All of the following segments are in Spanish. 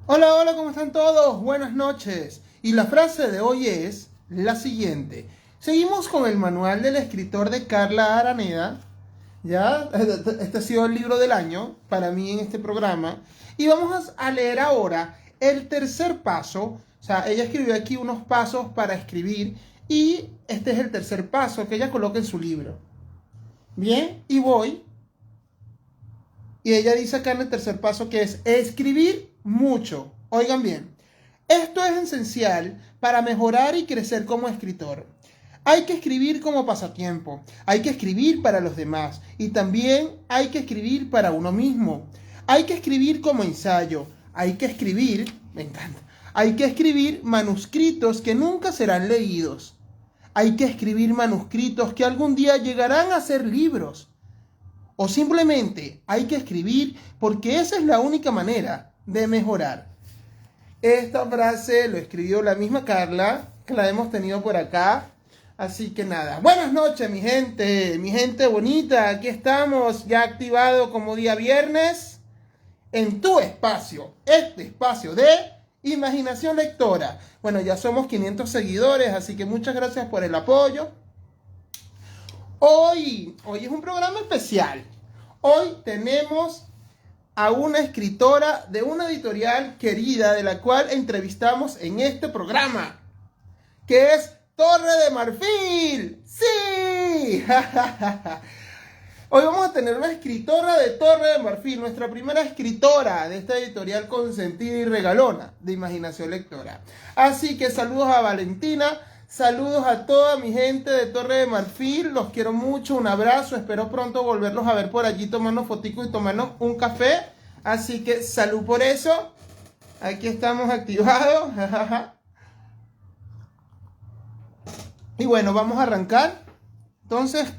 Hola, hola, ¿cómo están todos? Buenas noches. Y la frase de hoy es la siguiente. Seguimos con el manual del escritor de Carla Araneda. Ya, este ha sido el libro del año para mí en este programa. Y vamos a leer ahora el tercer paso. O sea, ella escribió aquí unos pasos para escribir y este es el tercer paso que ella coloca en su libro. Bien, y voy. Y ella dice acá en el tercer paso que es escribir mucho. Oigan bien, esto es esencial para mejorar y crecer como escritor. Hay que escribir como pasatiempo, hay que escribir para los demás y también hay que escribir para uno mismo. Hay que escribir como ensayo, hay que escribir, me encanta, hay que escribir manuscritos que nunca serán leídos. Hay que escribir manuscritos que algún día llegarán a ser libros. O simplemente hay que escribir porque esa es la única manera de mejorar. Esta frase lo escribió la misma Carla, que la hemos tenido por acá. Así que nada, buenas noches mi gente bonita, aquí estamos ya activado como día viernes en tu espacio, este espacio de imaginación lectora. Bueno, ya somos 500 seguidores, así que muchas gracias por el apoyo. Hoy es un programa especial. Hoy tenemos a una escritora de una editorial querida de la cual entrevistamos en este programa, que es Torre de Marfil. ¡Sí! Hoy vamos a tener una escritora de Torre de Marfil, nuestra primera escritora de esta editorial consentida y regalona de Imaginación Lectora. Así que saludos a Valentina, saludos a toda mi gente de Torre de Marfil, los quiero mucho, un abrazo, espero pronto volverlos a ver por allí, tomarnos fotico y tomarnos un café. Así que salud por eso, aquí estamos activados. Y bueno, vamos a arrancar entonces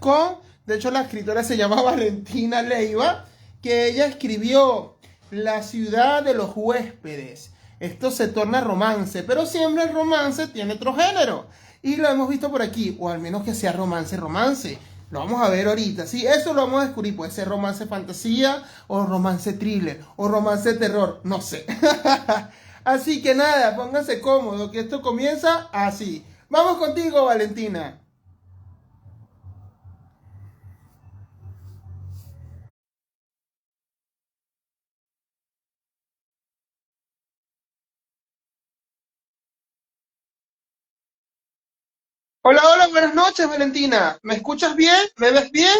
de hecho la escritora se llama Valentina Leiva, que ella escribió La ciudad de los huéspedes. Esto se torna romance, pero siempre el romance tiene otro género. Y lo hemos visto por aquí, o al menos que sea romance, romance. Lo vamos a ver ahorita, sí, eso lo vamos a descubrir. Puede ser romance fantasía, o romance thriller, o romance terror, no sé. Así que nada, pónganse cómodos, que esto comienza así. Vamos contigo, Valentina. Hola, hola, buenas noches, Valentina. ¿Me escuchas bien? ¿Me ves bien?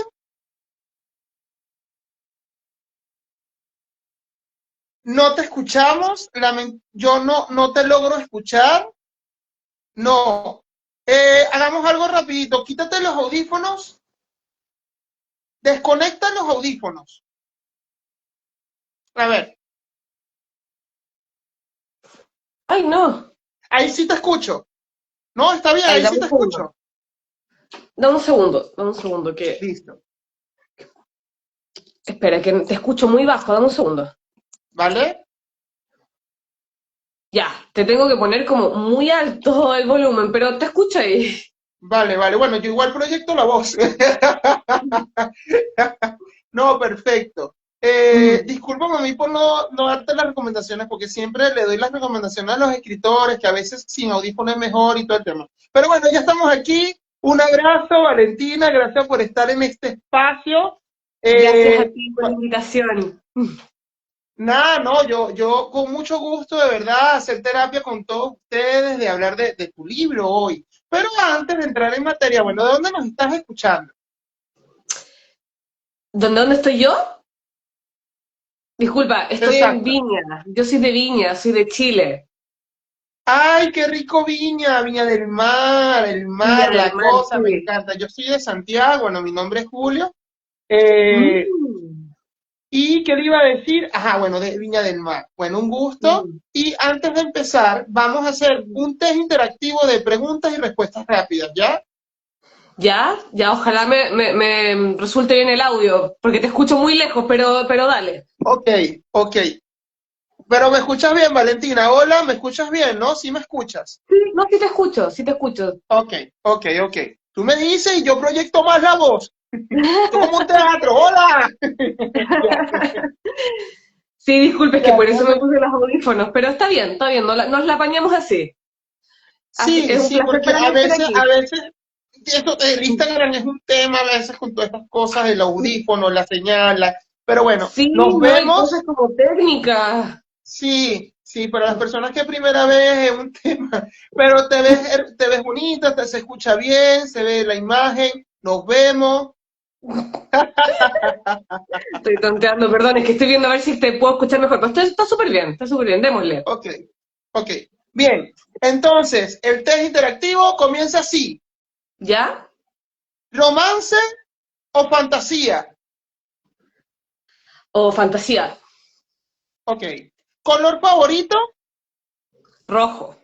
No te escuchamos. Yo no te logro escuchar. No. Hagamos algo rapidito. Quítate los audífonos. Desconecta los audífonos. A ver, Ay, no. ahí sí te escucho. No, está bien, Ay, ahí sí te escucho. dame un segundo, que... Listo. Espera, que te escucho muy bajo, dame un segundo. ¿Vale? Ya, te tengo que poner como muy alto el volumen, pero te escucho ahí. Vale, vale. Bueno, yo igual proyecto la voz. No, perfecto. Discúlpame a mí por no darte las recomendaciones, porque siempre le doy las recomendaciones a los escritores, que a veces sin audífono es mejor y todo el tema. Pero bueno, ya estamos aquí. Un abrazo, Valentina, gracias por estar en este espacio. Gracias a Eh, ti por la invitación. Nada, no, yo con mucho gusto, de verdad, hacer terapia con todos ustedes, de hablar de tu libro hoy. Pero antes de entrar en materia, bueno, ¿de dónde nos estás escuchando? ¿Dónde estoy yo? Disculpa, estoy en Exacto. Viña. Yo soy de Viña, soy de Chile. Ay, qué rico Viña, Viña del Mar, el Viña mar, del la Mar, cosa, me sí. encanta. Yo soy de Santiago, bueno, mi nombre es Julio. Eh, Mm, ¿Y qué le iba a decir? Ajá, bueno, de Viña del Mar. Bueno, un gusto. mm. Y antes de empezar, vamos a hacer un test interactivo de preguntas y respuestas rápidas, ¿ya? Ya, ya, ojalá me resulte bien el audio, porque te escucho muy lejos, pero dale. Ok, ok. Pero me escuchas bien, Valentina. Hola, ¿me escuchas bien, no? Sí me escuchas. Sí, no, sí te escucho, sí te escucho. Ok, ok, ok. Tú me dices y yo proyecto más la voz. Esto como un teatro. ¡Hola! Ya. Sí, disculpe, es que Ya, por eso me puse los audífonos, pero está bien, nos la apañamos así. Así, sí, es un sí, placer porque para mí estar aquí. a veces, eso, el Instagram es un tema a veces con todas estas cosas, el audífono, la señal, pero bueno, Sí, nos no, hay cosas vemos, como técnicas. sí, sí, para las personas que primera vez es un tema, pero te ves bonita, se escucha bien, se ve la imagen, nos vemos, Estoy tonteando, perdón, es que estoy viendo a ver si te puedo escuchar mejor. Pero está súper bien, démosle. ok, ok, bien, entonces, el test interactivo comienza así, ¿Ya? romance o fantasía, ¿O fantasía? ok, color favorito. Rojo.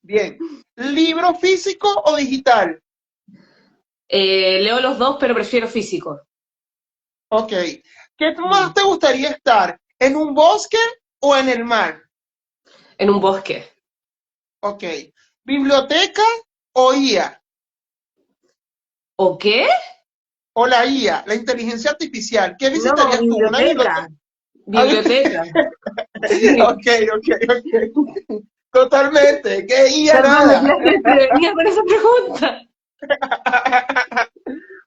Bien. ¿Libro físico o digital? Leo los dos, pero prefiero físico. Ok. ¿Qué Mm. más te gustaría estar? ¿En un bosque o en el mar? En un bosque. Ok. ¿Biblioteca o IA? ¿O qué? O la IA, la inteligencia artificial. ¿Qué No, visitarías tú? ¿Una biblioteca. biblioteca? Ah, Biblioteca. Sí. ok, ok. Totalmente. ¿Qué IA Perdón, me nada? pillaste desprevenida con esa pregunta.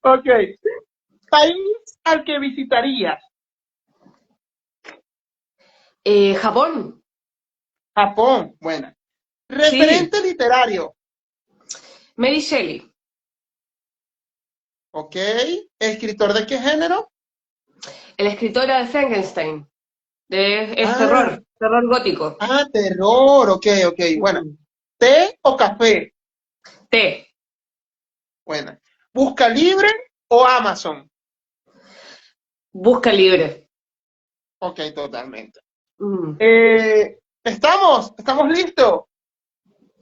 Ok. ¿País al que visitarías? Japón. Japón. Buena. Sí. Referente literario. Mary Shelley. Ok. ¿Escritor de qué género? La escritora de Frankenstein. Es Ah, terror. Terror gótico. terror, ok, ok. Bueno, Ujú. ¿té o café? T. Buena. ¿Busca libre o Amazon? Busca libre. Ok, totalmente. Mm. ¿Estamos listos?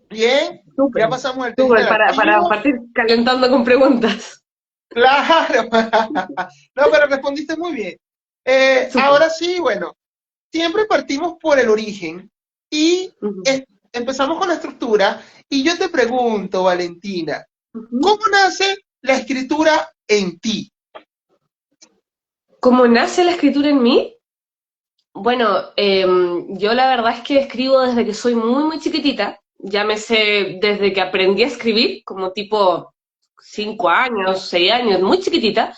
Bien, Súper. ya pasamos el test Súper, para interactivo. partir calentando con preguntas. Claro. No, pero respondiste muy bien. Súper. Ahora sí, bueno, siempre partimos por el origen y Ujú. empezamos con la estructura. Y yo te pregunto, Valentina, Ujú. ¿cómo nace la escritura en ti? ¿Cómo nace la escritura en mí? Bueno, yo la verdad es que escribo desde que soy muy chiquitita. Llámese desde que aprendí a escribir, como tipo 5 años, 6 años, muy chiquitita.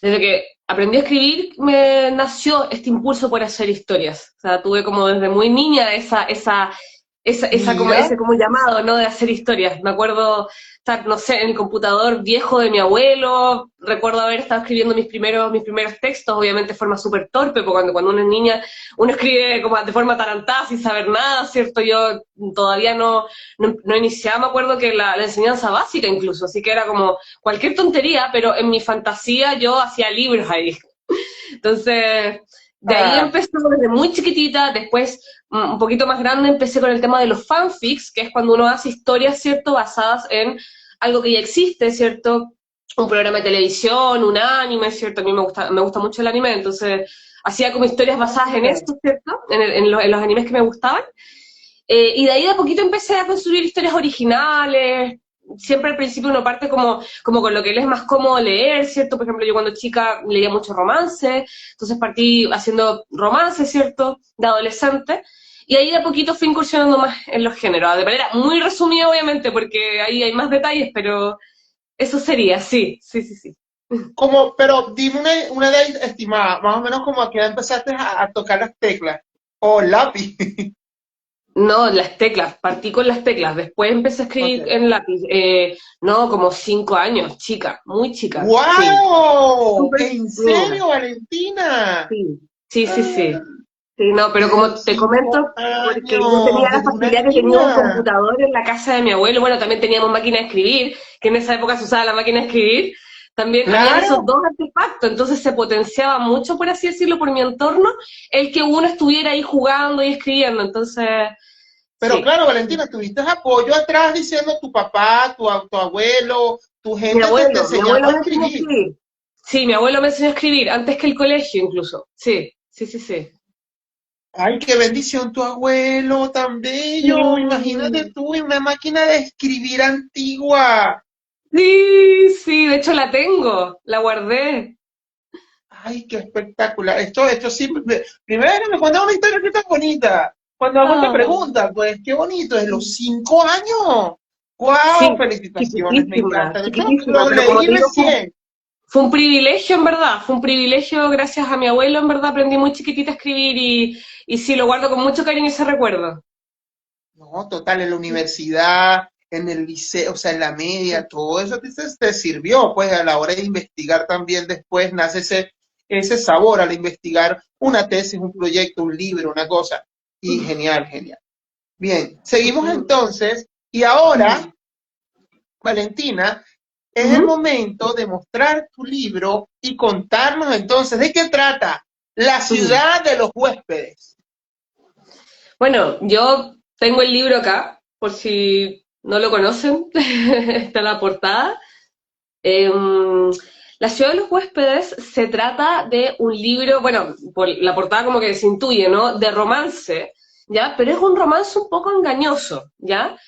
Desde que aprendí a escribir me nació este impulso por hacer historias. O sea, tuve como desde muy niña esa como, Mira, ese como llamado, ¿no? De hacer historias. Me acuerdo estar, no sé, en el computador viejo de mi abuelo. Recuerdo haber estado escribiendo mis primeros textos, obviamente de forma súper torpe, porque cuando uno es niña, uno escribe como de forma atarantada, sin saber nada, ¿cierto? Yo todavía no iniciaba, me acuerdo que la enseñanza básica incluso, así que era como cualquier tontería, pero en mi fantasía yo hacía libros ahí. Entonces, de ahí ah, empezó desde muy chiquitita, después un poquito más grande empecé con el tema de los fanfics, que es cuando uno hace historias, ¿cierto?, basadas en algo que ya existe, ¿cierto? Un programa de televisión, un anime, ¿cierto? A mí me gusta mucho el anime, entonces hacía como historias basadas en esto, ¿cierto? En los animes que me gustaban. Y de ahí de a poquito empecé a construir historias originales. Siempre al principio uno parte como con lo que le es más cómodo leer, ¿cierto? Por ejemplo, yo cuando chica leía mucho romance, entonces partí haciendo romance, ¿cierto? De adolescente. Y ahí de a poquito fui incursionando más en los géneros, de manera muy resumida, obviamente, porque ahí hay más detalles, pero eso sería, sí. pero dime una edad estimada, más o menos como a qué edad empezaste a tocar las teclas o lápiz. No, las teclas, partí con las teclas, después empecé a Ok. escribir en lápiz. No, como 5 años, chica, muy chica, sí. ¡Wow! Súper ¿En niña, serio, Valentina? sí, sí. Ah, Sí, no, pero pero como te cinco comento, porque yo tenía años la desde una facilidad que tenía un niña. computador en la casa de mi abuelo, bueno, también teníamos máquina de escribir, que en esa época se usaba la máquina de escribir, también habían esos Claro, dos artefactos, entonces se potenciaba mucho, por así decirlo, por mi entorno, el que uno estuviera ahí jugando y escribiendo, entonces, pero sí. claro, Valentina, tuviste apoyo atrás diciendo tu papá, tu abuelo, tu gente te Mi enseñaba abuelo a me enseñó a escribir. escribir. Sí, mi abuelo me enseñó a escribir, antes que el colegio incluso. Sí. Ay, qué bendición tu abuelo, tan bello. Imagínate Sí, tú en una máquina de escribir antigua. sí, de hecho la tengo, la guardé. Ay, qué espectacular. Esto sí, primero me cuenta una historia que tan bonita. Cuando hago esta Ah, pregunta, pues qué bonito, es los 5 años. ¡Wow! sí, Felicitaciones, me chiquitísima, encanta. De hecho, chiquitísima, lo pero como leí te digo, recién. fue un privilegio en verdad, fue un privilegio gracias a mi abuelo, en verdad aprendí muy chiquitita a escribir y sí, lo guardo con mucho cariño ese recuerdo. No, total, en la universidad, en el liceo, o sea, en la media, todo eso te sirvió, pues, a la hora de investigar también después nace ese sabor al investigar una tesis, un proyecto, un libro, una cosa. Y genial, genial. Bien, seguimos entonces, y ahora, Valentina, es el Ujú. momento de mostrar tu libro y contarnos entonces de qué trata La Ujú. ciudad de los huéspedes. Bueno, yo tengo el libro acá, por si no lo conocen, está la portada. La ciudad de los huéspedes se trata de un libro, bueno, por la portada como que se intuye, ¿no? De romance, ¿ya? Pero es un romance un poco engañoso, ¿ya?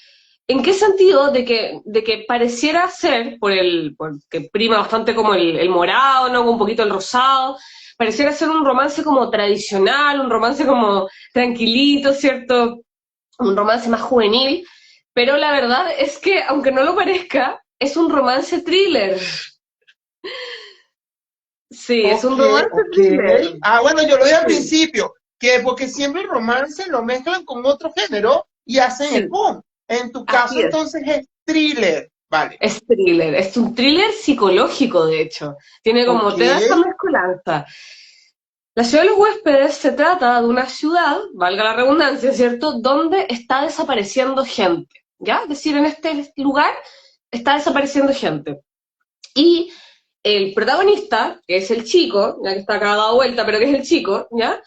¿En qué sentido? De que pareciera ser, porque prima bastante como el morado, ¿no? Un poquito el rosado, pareciera ser un romance como tradicional, un romance como tranquilito, ¿cierto? Un romance más juvenil, pero la verdad es que, aunque no lo parezca, es un romance thriller. Sí, es un Ok, romance ok. thriller. Ah, bueno, yo lo dije al Sí, principio, que porque siempre el romance lo mezclan con otro género y hacen el sí, boom. En tu caso, así es. entonces, es thriller. Vale. Es thriller, es un thriller psicológico, de hecho. Tiene como Ok, toda esa mezcolanza. La ciudad de los huéspedes se trata de una ciudad, valga la redundancia, ¿cierto?, donde está desapareciendo gente, ¿ya? Es decir, en este lugar está desapareciendo gente. Y el protagonista, que es el chico, ya que está acá dado vuelta, pero que es el chico, ¿ya?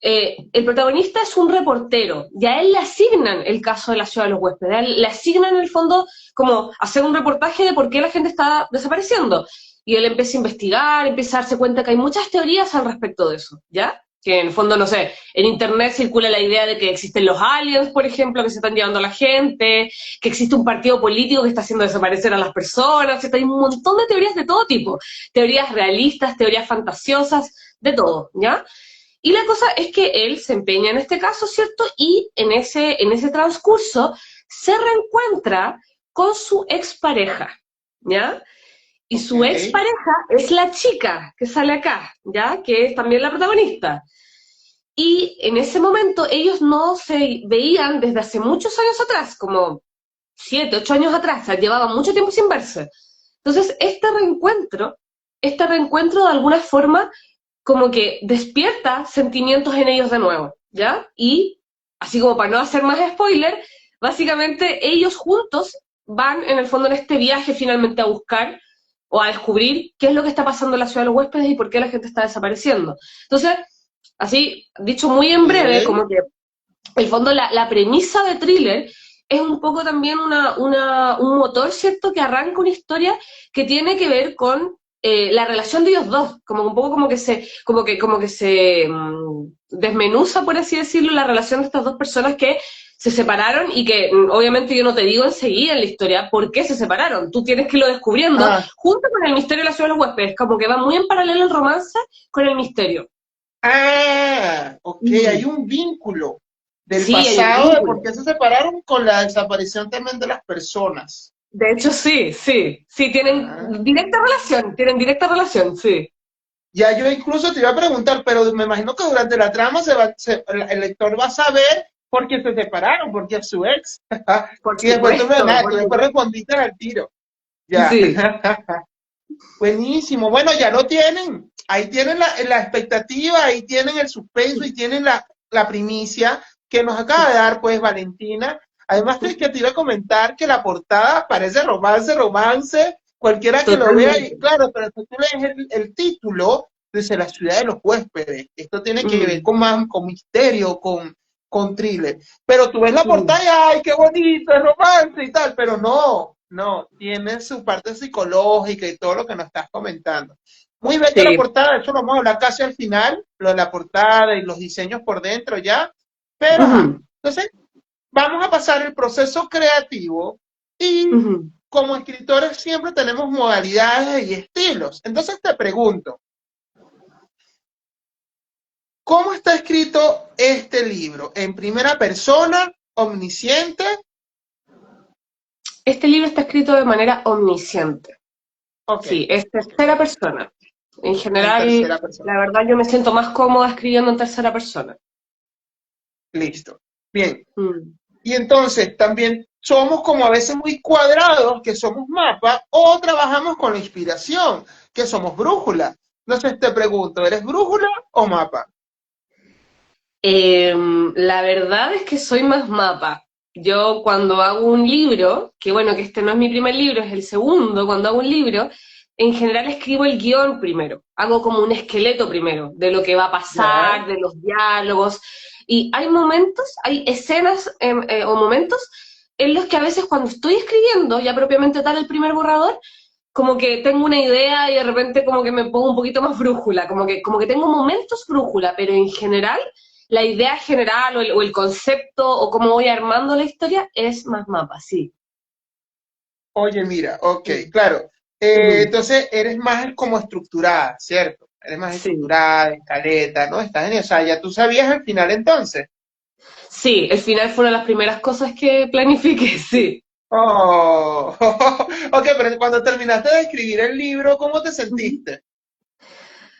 El protagonista es un reportero, y a él le asignan el caso de la ciudad de los huéspedes, a él le asignan en el fondo como hacer un reportaje de por qué la gente está desapareciendo. Y él empieza a investigar, empieza a darse cuenta que hay muchas teorías al respecto de eso, ¿ya? Que en el fondo, no sé, en internet circula la idea de que existen los aliens, por ejemplo, que se están llevando a la gente, que existe un partido político que está haciendo desaparecer a las personas, ¿cierto? Hay un montón de teorías de todo tipo, teorías realistas, teorías fantasiosas, de todo, ¿ya? Y la cosa es que él se empeña en este caso, ¿cierto? Y en ese transcurso se reencuentra con su expareja, ¿ya? Y ok. su expareja es la chica que sale acá, ¿ya? Que es también la protagonista. Y en ese momento ellos no se veían desde hace muchos años atrás, como 7, 8 años atrás, o sea, llevaban mucho tiempo sin verse. Entonces, este reencuentro de alguna forma como que despierta sentimientos en ellos de nuevo, ¿ya? Y, así como para no hacer más spoiler, básicamente ellos juntos van en el fondo en este viaje finalmente a buscar o a descubrir qué es lo que está pasando en la ciudad de los huéspedes y por qué la gente está desapareciendo. Entonces, así, dicho muy en breve, Ok. como que el fondo, la premisa de thriller es un poco también un motor, ¿cierto?, que arranca una historia que tiene que ver con la relación de ellos dos, como un poco como que se desmenuza, por así decirlo, la relación de estas dos personas que se separaron y que obviamente yo no te digo enseguida en la historia por qué se separaron, tú tienes que irlo descubriendo Ah, junto con el misterio de la ciudad de los huéspedes, como que va muy en paralelo el romance con el misterio. ok, hay Mm. un vínculo del Sí, hay un pasado de por vínculo. qué se separaron con la desaparición también de las personas. De hecho, sí, sí, sí, Ah. tienen directa relación, sí. Ya yo incluso te iba a preguntar, pero me imagino que durante la trama el lector va a saber por qué se separaron, porque es su ex. Por Y después tú, supuesto, nada, tú por después supuesto. respondiste al tiro. Ya. Sí. Buenísimo. Bueno, ya lo tienen. Ahí tienen la expectativa, ahí tienen el suspenso y tienen la primicia que nos acaba de dar, pues, Valentina. Además, que te iba a comentar que la portada parece romance, romance. Cualquiera que lo vea, y Totalmente. claro, pero si tú lees el título, dice La ciudad de los huéspedes. Esto tiene que ver Mm, con más, con misterio, con thriller. Pero tú ves la mm. portada y ¡ay, qué bonito, es romance y tal! Pero no, no, tiene su parte psicológica y todo lo que nos estás comentando. Muy bella la Sí. portada, de hecho lo vamos a hablar casi al final, lo de la portada y los diseños por dentro ya. Pero ajá, Ujú, entonces vamos a pasar el proceso creativo y ujú. como escritores siempre tenemos modalidades y estilos. Entonces te pregunto, ¿Cómo está escrito este libro? ¿En primera persona, omnisciente? Este libro está escrito de manera omnisciente. Ok, Sí, es tercera persona. En en general, tercera persona. la verdad yo me siento más cómoda escribiendo en tercera persona. Listo. Bien. Mm. Y entonces también somos como a veces muy cuadrados, que somos mapa, o trabajamos con la inspiración, que somos brújula. Entonces te pregunto, ¿eres brújula o mapa? La verdad es que soy más mapa. Yo cuando hago un libro, que bueno, que este no es mi primer libro, es el segundo, cuando hago un libro, en general escribo el guión primero. Hago como un esqueleto primero de lo que va a Ya. pasar, de los diálogos. Y hay momentos, hay escenas o momentos en los que a veces cuando estoy escribiendo, ya propiamente tal el primer borrador, como que tengo una idea y de repente como que me pongo un poquito más brújula, como que tengo momentos brújula, pero en general la idea general o el concepto o cómo voy armando la historia es más mapa, sí. Oye, mira, ok, Mm, claro. mm, Entonces eres más como estructurada, ¿cierto? Eres más sí. estructurada, escaleta, ¿no? Estás en esa, ya tú sabías al final entonces. Sí, el final fue una de las primeras cosas que planifiqué, sí. Oh, ok, pero cuando terminaste de escribir el libro, ¿cómo te sentiste?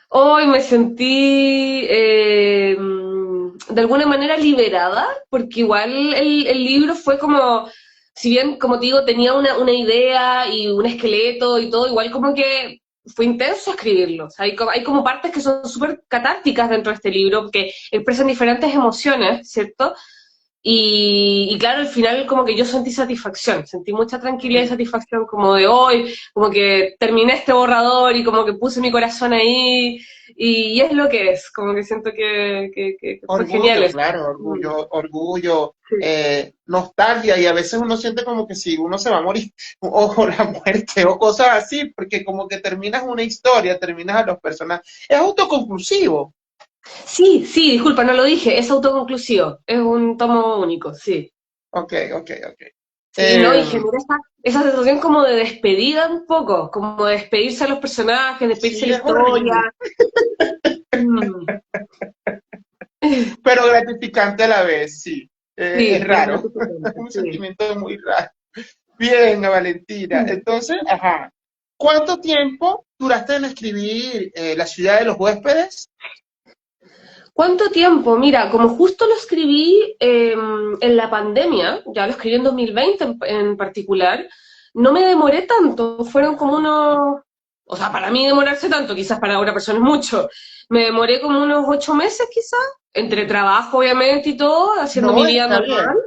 Hoy me sentí de alguna manera liberada, porque igual el libro fue como, si bien, como te digo, tenía una idea y un esqueleto y todo, igual como que fue intenso escribirlo. O sea, hay como partes que son súper catárticas dentro de este libro, que expresan diferentes emociones, ¿cierto? Y claro, al final como que yo sentí satisfacción, sentí mucha tranquilidad y satisfacción como de hoy, como que terminé este borrador y como que puse mi corazón ahí y es lo que es, como que siento que fue genial Orgullo, eso. claro, Mm, orgullo, sí. nostalgia, y a veces uno siente como que si uno se va a morir, o la muerte, o cosas así, porque como que terminas una historia, terminas a los personajes. Es autoconclusivo. Sí, sí, disculpa, no lo dije, es autoconclusivo, es un tomo único, sí. Ok, ok, ok. Sí, ¿no? Y Eh, genera esa sensación como de despedida un poco, como de despedirse a los personajes, despedirse de sí, la es historia. horrible, Mm, pero gratificante a la vez, sí. Es sí, pero raro, gratificante, un sí. sentimiento muy raro. Bien, Valentina. Entonces, ajá, ¿cuánto tiempo duraste en escribir La ciudad de los huéspedes? ¿Cuánto tiempo? Mira, como justo lo escribí en la pandemia, ya lo escribí en 2020 en particular, no me demoré tanto, fueron como unos, o sea, para mí demorarse tanto, quizás para otra persona es mucho, me demoré como unos 8 meses quizás, entre trabajo obviamente y todo, haciendo No, mi vida está normal. bien.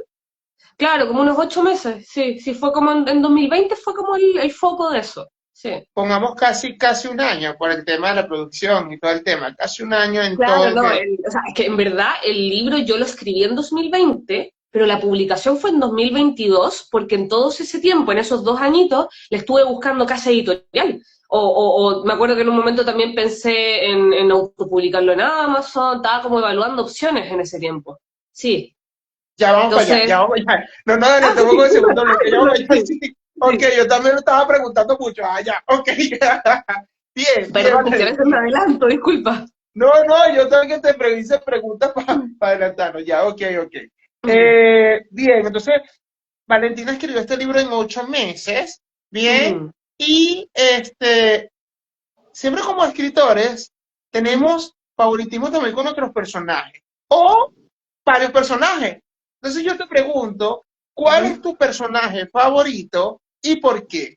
Claro, como unos 8 meses, sí, sí, fue como en 2020 fue como el foco de eso, sí. Pongamos casi un año por el tema de la producción y todo el tema. Casi un año en todo Claro, el no, que... o sea, es que en verdad el libro yo lo escribí en 2020, pero la publicación fue en 2022, porque en todo ese tiempo, en esos 2 añitos, le estuve buscando casa editorial. O me acuerdo que en un momento también pensé en autopublicarlo en Amazon, estaba como evaluando opciones en ese tiempo. Sí, Ya vamos para allá, entonces... ya vamos para allá. No, no, dale, Ah, te pongo sí, el segundo bloque, ya vamos para allá. sí, Sí. Ok, sí. yo también lo estaba preguntando mucho. Ah, ya, ok. Bien, bien, Perdón, es que a veces me Valentina. adelanto, disculpa. No, no, yo también que te hice preguntas para adelantarnos. Ya, ok, ok. Ujú, Bien, entonces, Valentina escribió este libro en 8 meses. Bien, ujú. y siempre como escritores tenemos favoritismo también con otros personajes o varios personajes. Entonces yo te pregunto, ¿cuál es Ujú. tu personaje favorito y por qué?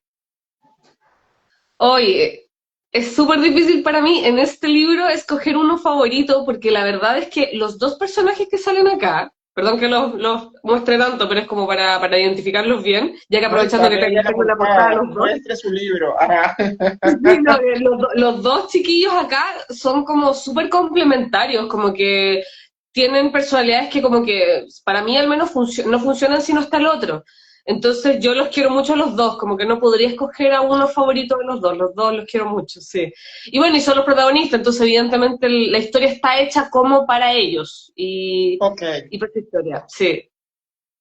Oye, es súper difícil para mí en este libro escoger uno favorito porque la verdad es que los dos personajes que salen acá, perdón que los muestre tanto, pero es como para identificarlos bien, ya que No, aprovechando está que bella la tengo la portada de portada, los dos. muestre su libro. Ajá. Sí, no, los dos chiquillos acá son como súper complementarios, como que tienen personalidades que como que para mí al menos no funcionan si no está el otro. Entonces yo los quiero mucho a los dos, como que no podría escoger a uno favorito de los dos los quiero mucho, sí. Y bueno, y son los protagonistas, entonces evidentemente la historia está hecha como para ellos Ok. y para esta historia, sí.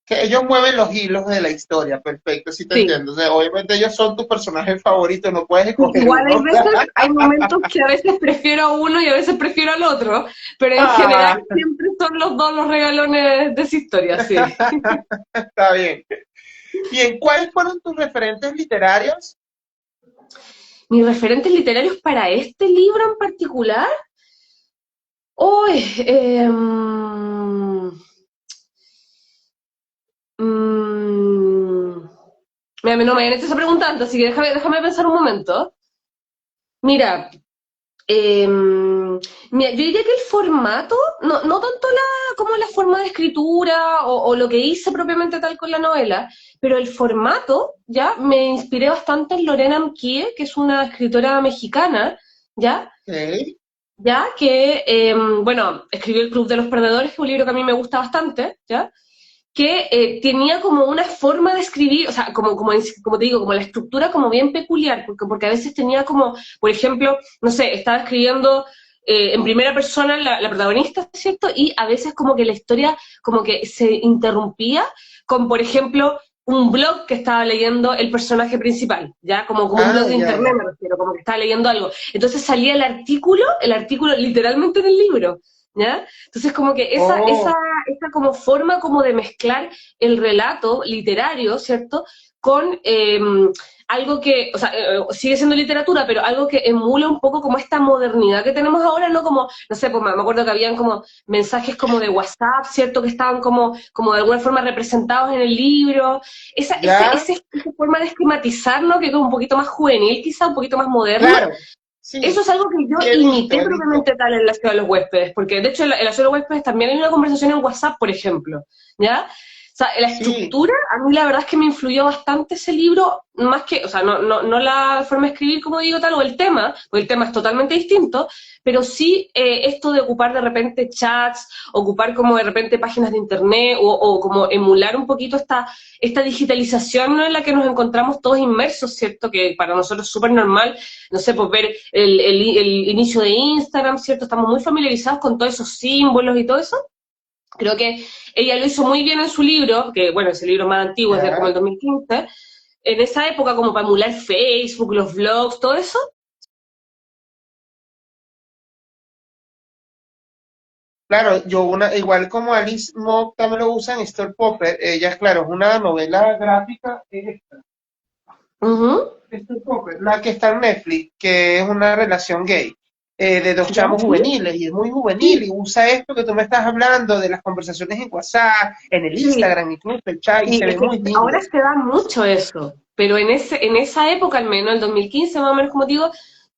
Que ellos mueven los hilos de la historia, perfecto, sí te Sí. entiendo. O sea, obviamente ellos son tu personaje favorito, no puedes escoger Igual hay uno. veces, hay momentos que a veces prefiero a uno y a veces prefiero al otro, pero en general Ah, siempre son los dos los regalones de esa historia, sí. está bien. Bien, ¿cuáles fueron tus referentes literarios? Mis referentes literarios para este libro en particular, hoy, mira, no me habían hecho esa pregunta antes, así que déjame pensar un momento. Mira, mira, yo diría que el formato, no tanto como la forma de escritura o lo que hice propiamente tal con la novela, pero el formato, ya, me inspiré bastante en Lorena Amkie, que es una escritora mexicana, ya, Ok, ya, que, bueno, escribió El Club de los Perdedores, que es un libro que a mí me gusta bastante, ya, que tenía como una forma de escribir, o sea, como te digo, como la estructura como bien peculiar, porque a veces tenía como, por ejemplo, no sé, estaba escribiendo en primera persona la protagonista, ¿cierto? Y a veces como que la historia como que se interrumpía con, por ejemplo, un blog que estaba leyendo el personaje principal, ¿ya? Como un blog ah, de ya, internet, ya. me refiero, como que estaba leyendo algo. Entonces salía el artículo literalmente en el libro, ¿ya? Entonces como que Oh, esta como forma como de mezclar el relato literario, ¿cierto? Con algo que, o sea, sigue siendo literatura, pero algo que emula un poco como esta modernidad que tenemos ahora, ¿no? Como, no sé, pues me acuerdo que habían como mensajes como de WhatsApp, ¿cierto? Que estaban como de alguna forma representados en el libro. ya, Esa forma de esquematizar, ¿no? Que es un poquito más juvenil, quizá, un poquito más moderna, claro. eso Sí, es algo que yo sí imité he visto. propiamente tal en la ciudad de los huéspedes, porque de hecho en la ciudad de los huéspedes también hay una conversación en WhatsApp, por ejemplo, ¿ya? O sea, la Sí, estructura, a mí la verdad es que me influyó bastante ese libro, más que, o sea, no la forma de escribir, como digo, tal, o el tema, porque el tema es totalmente distinto, pero sí esto de ocupar de repente chats, ocupar como de repente páginas de internet, o como emular un poquito esta digitalización, ¿no? En la que nos encontramos todos inmersos, ¿cierto? Que para nosotros es súper normal, no sé, pues ver el inicio de Instagram, ¿cierto? Estamos muy familiarizados con todos esos símbolos y todo eso. Creo que ella lo hizo muy bien en su libro, que bueno, ese libro más antiguo es de como el ya. 2015, en esa época como para emular Facebook, los blogs, todo eso. Claro, yo igual como Alice Mock también lo usa en Store Popper, ella, claro, es una novela gráfica, Ujú. Store Popper, la que está en Netflix, que es una relación gay, de dos ¿Ya? chamos ¿Sí? juveniles, y es muy juvenil, Sí, y usa esto que tú me estás hablando, de las conversaciones en WhatsApp, en el sí. Instagram, incluso el chat, y Sí, se es ve que muy ahora nítido. se da mucho eso, pero en esa época, al menos, el 2015 más o menos, como te digo,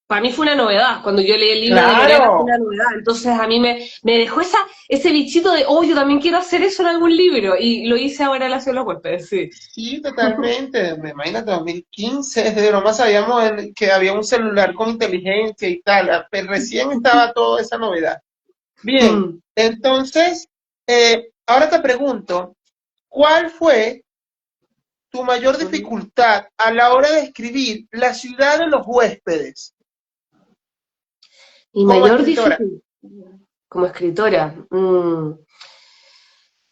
para mí fue una novedad. Cuando yo leí el libro de Lorena fue Claro, una novedad. Entonces a mí me dejó ese bichito de, oh, yo también quiero hacer eso en algún libro. Y lo hice ahora en la ciudad de los huéspedes, sí. sí, totalmente. Me imagínate, 2015, desde nomás sabíamos que había un celular con inteligencia y tal. Recién estaba toda esa novedad. Bien, Mm. entonces, ahora te pregunto, ¿cuál fue tu mayor dificultad a la hora de escribir La ciudad de los huéspedes Y como mayor escritora? dificultad como escritora.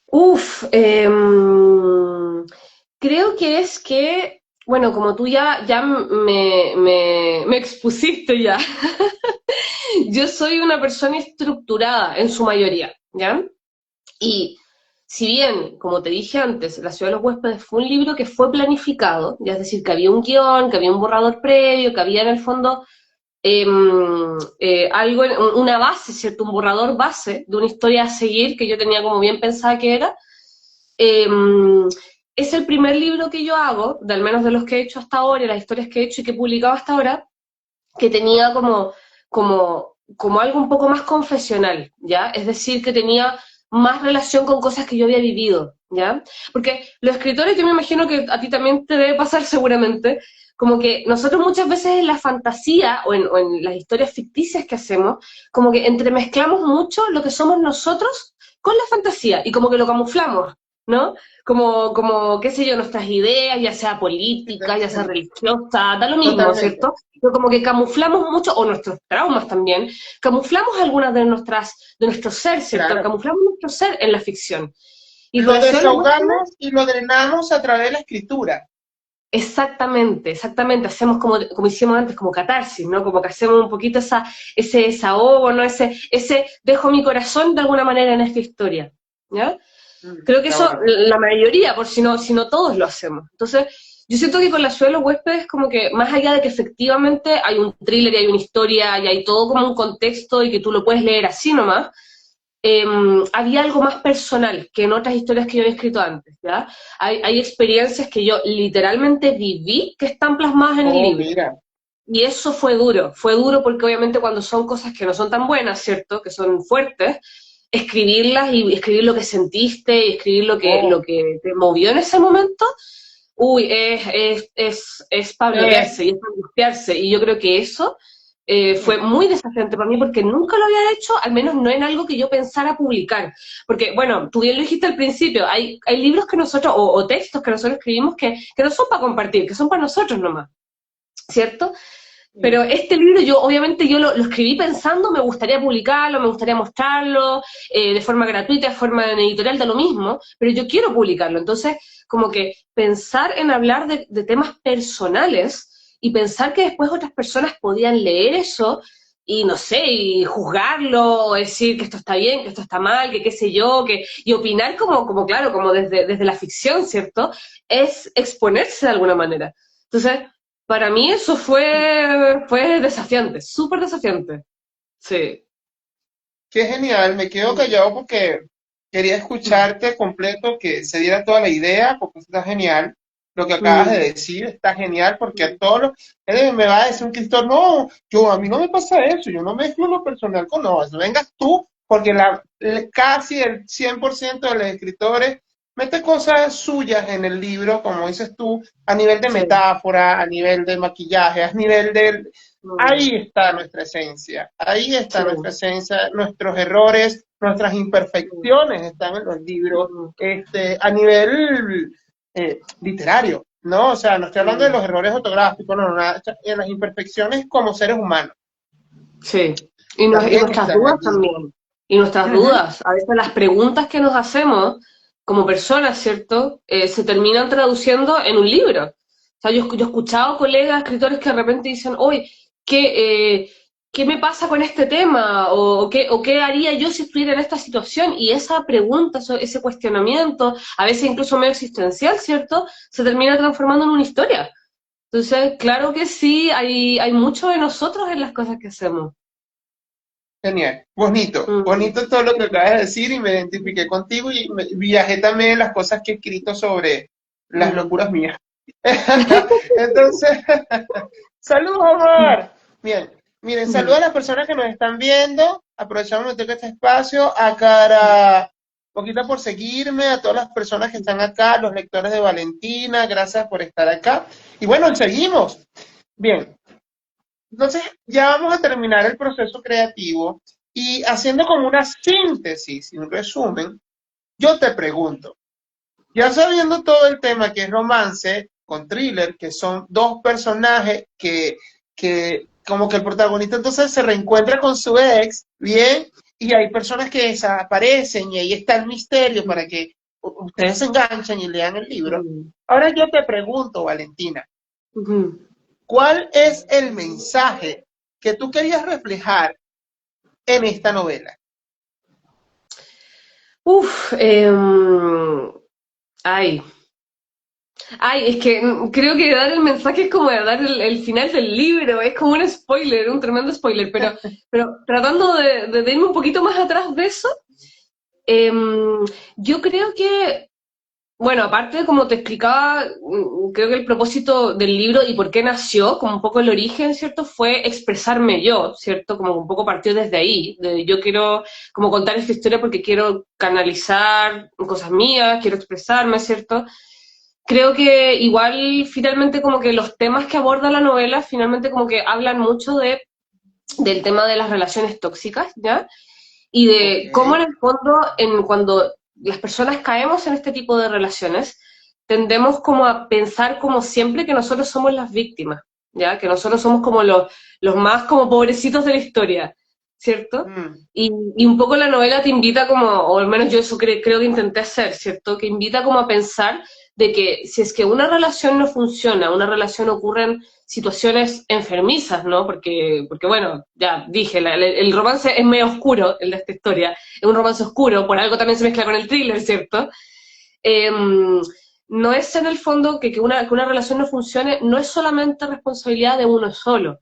Uf, creo que es que, bueno, como tú ya me expusiste ya, yo soy una persona estructurada en su mayoría, ¿ya? Y si bien, como te dije antes, La ciudad de los huéspedes fue un libro que fue planificado, ya es decir, que había un guión, que había un borrador previo, que había en el fondo eh, algo, una base, ¿cierto? Un borrador base de una historia a seguir que yo tenía como bien pensada que era. Eh, es el primer libro que yo hago, de al menos de los que he hecho hasta ahora, y las historias que he hecho y que he publicado hasta ahora, que tenía como algo un poco más confesional, ¿ya? Es decir, que tenía más relación con cosas que yo había vivido, ¿ya? Porque los escritores, yo me imagino que a ti también te debe pasar seguramente, como que nosotros muchas veces en la fantasía o en las historias ficticias que hacemos, como que entremezclamos mucho lo que somos nosotros con la fantasía y como que lo camuflamos, ¿no? Qué sé yo, nuestras ideas, ya sea política, ya sea Totalmente. religiosa, da lo mismo, Totalmente. ¿cierto? Pero como que camuflamos mucho, o nuestros traumas también, camuflamos algunas de nuestro ser, ¿cierto? Claro. Camuflamos nuestro ser en la ficción. Y Lo con la ciudad de los huéspedes, desahogamos y lo drenamos a través de la escritura. exactamente, exactamente, hacemos como hicimos antes, como catarsis, ¿no? Como que hacemos un poquito ese desahogo, ¿no? Ese dejo mi corazón de alguna manera en esta historia, ¿ya? Creo que Está eso, bonito. la mayoría, por si no todos lo hacemos. Entonces, yo siento que con la ciudad de los huéspedes, como que más allá de que efectivamente hay un thriller y hay una historia y hay todo como un contexto y que tú lo puedes leer así nomás, eh, había algo más personal que en otras historias que yo he escrito antes, ¿ya? Hay experiencias que yo literalmente viví que están plasmadas en el Oh, libro. mira. Y eso fue duro porque obviamente cuando son cosas que no son tan buenas, ¿cierto? Que son fuertes, escribirlas y escribir lo que sentiste y escribir lo Oh, que te movió en ese momento, uy, es para eh, bloquearse y es para angustiarse. Y yo creo que eso fue mm, muy desafiante para mí porque nunca lo había hecho, al menos no en algo que yo pensara publicar. Porque, bueno, tú bien lo dijiste al principio, hay libros que nosotros, o textos que nosotros escribimos que no son para compartir, que son para nosotros nomás, ¿cierto? Pero mm, este libro yo, obviamente, yo lo escribí pensando, me gustaría publicarlo, me gustaría mostrarlo, de forma gratuita, de forma en editorial, da lo mismo, pero yo quiero publicarlo. Entonces, como que pensar en hablar de temas personales y pensar que después otras personas podían leer eso y, no sé, y juzgarlo, o decir que esto está bien, que esto está mal, que qué sé yo, y opinar como claro, como desde la ficción, ¿cierto? Es exponerse de alguna manera. Entonces, para mí eso fue desafiante, súper desafiante. Sí. qué genial. Me quedo callado porque quería escucharte completo, que se diera toda la idea, porque está genial. Lo que acabas de Mm, decir está genial, porque a todos los... me va a decir un escritor, no, a mí no me pasa eso, yo no mezclo lo personal con no, eso vengas tú, porque casi el 100% de los escritores mete cosas suyas en el libro, como dices tú, a nivel de sí. metáfora, a nivel de maquillaje, a nivel de... Mm, Ahí está nuestra esencia, ahí está sí. nuestra esencia, nuestros errores, nuestras Mm, imperfecciones están en los libros, mm, a nivel literario, ¿no? O sea, no estoy hablando de mm. los errores ortográficos, no, no, en las imperfecciones como seres humanos, Sí. Y también nuestras están dudas allí. también. Y nuestras Ujú. dudas. A veces las preguntas que nos hacemos como personas, ¿cierto? Se terminan traduciendo en un libro. O sea, yo he escuchado colegas, escritores que de repente dicen, oye, ¿qué, ¿qué me pasa con este tema? O qué haría yo si estuviera en esta situación? Y esa pregunta, ese cuestionamiento, a veces incluso medio existencial, ¿cierto? Se termina transformando en una historia. Entonces, claro que sí, hay mucho de nosotros en las cosas que hacemos. Genial, bonito, Mm, bonito todo lo que acabas de decir y me identifiqué contigo y viajé también en las cosas que he escrito sobre las mm, locuras mías. Entonces, saludos, Omar. Bien, miren, saludos mm, a las personas que nos están viendo. Aprovechamos de este espacio. A Cara, poquita por seguirme, a todas las personas que están acá, los lectores de Valentina, gracias por estar acá. Y bueno, seguimos. Bien, entonces ya vamos a terminar el proceso creativo y haciendo como una síntesis y un resumen, yo te pregunto, ya sabiendo todo el tema que es romance con thriller, que son dos personajes que como que el protagonista entonces se reencuentra con su ex, bien, y hay personas que desaparecen y ahí está el misterio para que ustedes se enganchen y lean el libro. mm, Ahora yo te pregunto, Valentina, mm. ¿cuál es el mensaje que tú querías reflejar en esta novela? Uf, ay, es que creo que dar el mensaje es como dar el final del libro, es como un spoiler, un tremendo spoiler, pero tratando de irme un poquito más atrás de eso, em, yo creo que bueno, aparte, de como te explicaba, creo que el propósito del libro y por qué nació, como un poco el origen, ¿cierto? Fue expresarme yo, ¿cierto? Como un poco partió desde ahí. Yo quiero como contar esta historia porque quiero canalizar cosas mías, quiero expresarme, ¿cierto? Creo que igual finalmente como que los temas que aborda la novela finalmente como que hablan mucho del tema de las relaciones tóxicas, ¿ya? Y Ok, de cómo en el fondo, cuando las personas caemos en este tipo de relaciones, tendemos como a pensar como siempre que nosotros somos las víctimas, ¿ya? Que nosotros somos como los más como pobrecitos de la historia, ¿cierto? Mm. Y un poco la novela te invita como, o al menos yo eso creo que intenté hacer, ¿cierto? Que invita como a pensar de que si es que una relación no funciona, una relación ocurren situaciones enfermizas, ¿no? Porque bueno, ya dije, el romance es medio oscuro, el de esta historia, es un romance oscuro, por algo también se mezcla con el thriller, ¿cierto? No es en el fondo que una relación no funcione, no es solamente responsabilidad de uno solo,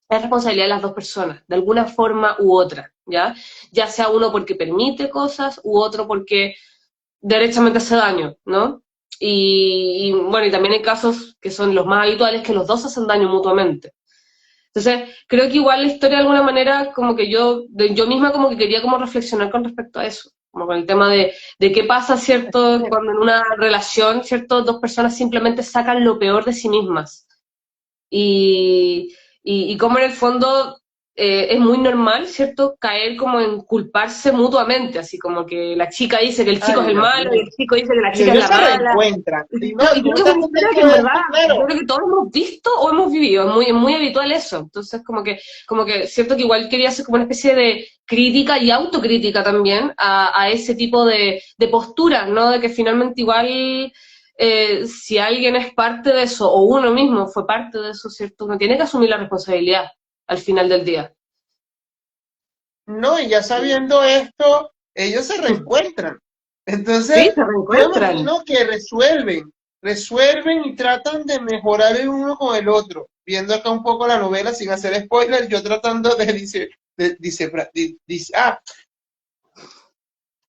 es responsabilidad de las dos personas, de alguna forma u otra, ¿ya? Ya sea uno porque permite cosas u otro porque derechamente hace daño, ¿no? Bueno, y también hay casos que son los más habituales que los dos hacen daño mutuamente. Entonces, creo que igual la historia de alguna manera, como que yo misma como que quería como reflexionar con respecto a eso, como con el tema de qué pasa, ¿cierto? Cuando en una relación, ¿cierto? Dos personas simplemente sacan lo peor de sí mismas y, y cómo en el fondo es muy normal, ¿cierto?, caer como en culparse mutuamente, así como que la chica dice que el chico es Ay, el Dios malo y mío. el chico dice que la Y chica es ellos la se mala. reencuentran. Y no, Y tú creo me que es estás una historia que contando en verdad, esto, yo claro. creo que todos hemos visto o hemos vivido, es muy habitual eso. Entonces, como que cierto que igual quería hacer como una especie de crítica y autocrítica también a ese tipo de posturas, ¿no? De que finalmente igual si alguien es parte de eso, o uno mismo fue parte de eso, ¿cierto? Uno tiene que asumir la responsabilidad al final del día. No, y ya sabiendo esto, ellos se reencuentran. Sí, Entonces, se yo reencuentran. imagino que resuelven y tratan de mejorar el uno con el otro. Viendo acá un poco la novela sin hacer spoiler, yo tratando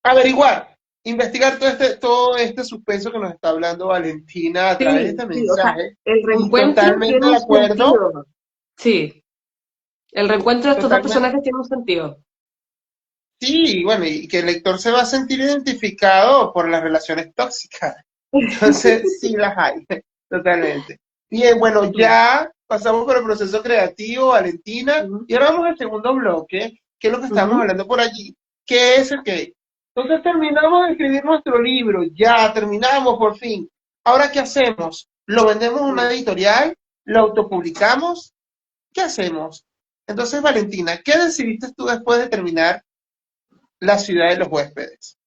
averiguar, investigar todo este suspenso que nos está hablando Valentina a través de Sí, este sí, o sea, mensaje. el Y reencuentro totalmente tiene de un acuerdo, sentido. Sí, el reencuentro de estos dos totalmente. personajes tiene un sentido. Sí, bueno, y que el lector se va a sentir identificado por las relaciones tóxicas. Entonces, sí las hay, totalmente. Bien, bueno, Sí. ya pasamos por el proceso creativo, Valentina, Ujú, y ahora vamos al segundo bloque, que es lo que estábamos ujú. hablando por allí, que es el que. Entonces terminamos de escribir nuestro libro, ya terminamos por fin. Ahora, ¿qué hacemos? ¿Lo vendemos en una editorial? ¿Lo autopublicamos? ¿Qué hacemos? Entonces, Valentina, ¿qué decidiste tú después de terminar La ciudad de los huéspedes?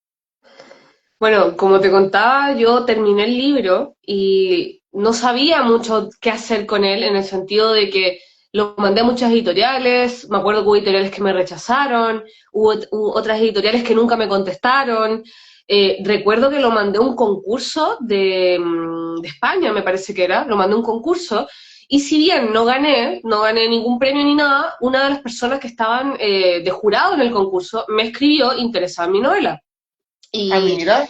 Bueno, como te contaba, yo terminé el libro y no sabía mucho qué hacer con él en el sentido de que lo mandé a muchas editoriales, me acuerdo que hubo editoriales que me rechazaron, hubo otras editoriales que nunca me contestaron. Recuerdo que lo mandé a un concurso de España, me parece que era, lo mandé a un concurso y si bien no gané ningún premio ni nada, una de las personas que estaban de jurado en el concurso me escribió interesada en mi novela. Ah, Y mira,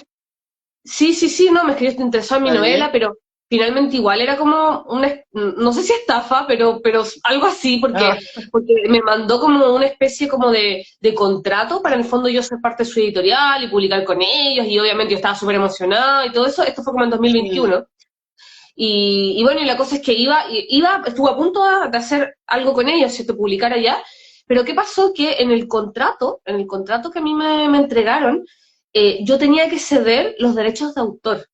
sí, sí, sí, no, me escribió interesado en mi está novela, bien. pero finalmente igual era como una, no sé si estafa, pero algo así, Ah, porque me mandó como una especie como de contrato para en el fondo yo ser parte de su editorial y publicar con ellos, y obviamente yo estaba súper emocionada y todo eso, esto fue como en sí, 2021. Y bueno, y la cosa es que estuve a punto de hacer algo con ellos, ¿cierto? Publicar allá, pero ¿qué pasó? Que en el contrato que a mí me entregaron, yo tenía que ceder los derechos de autor.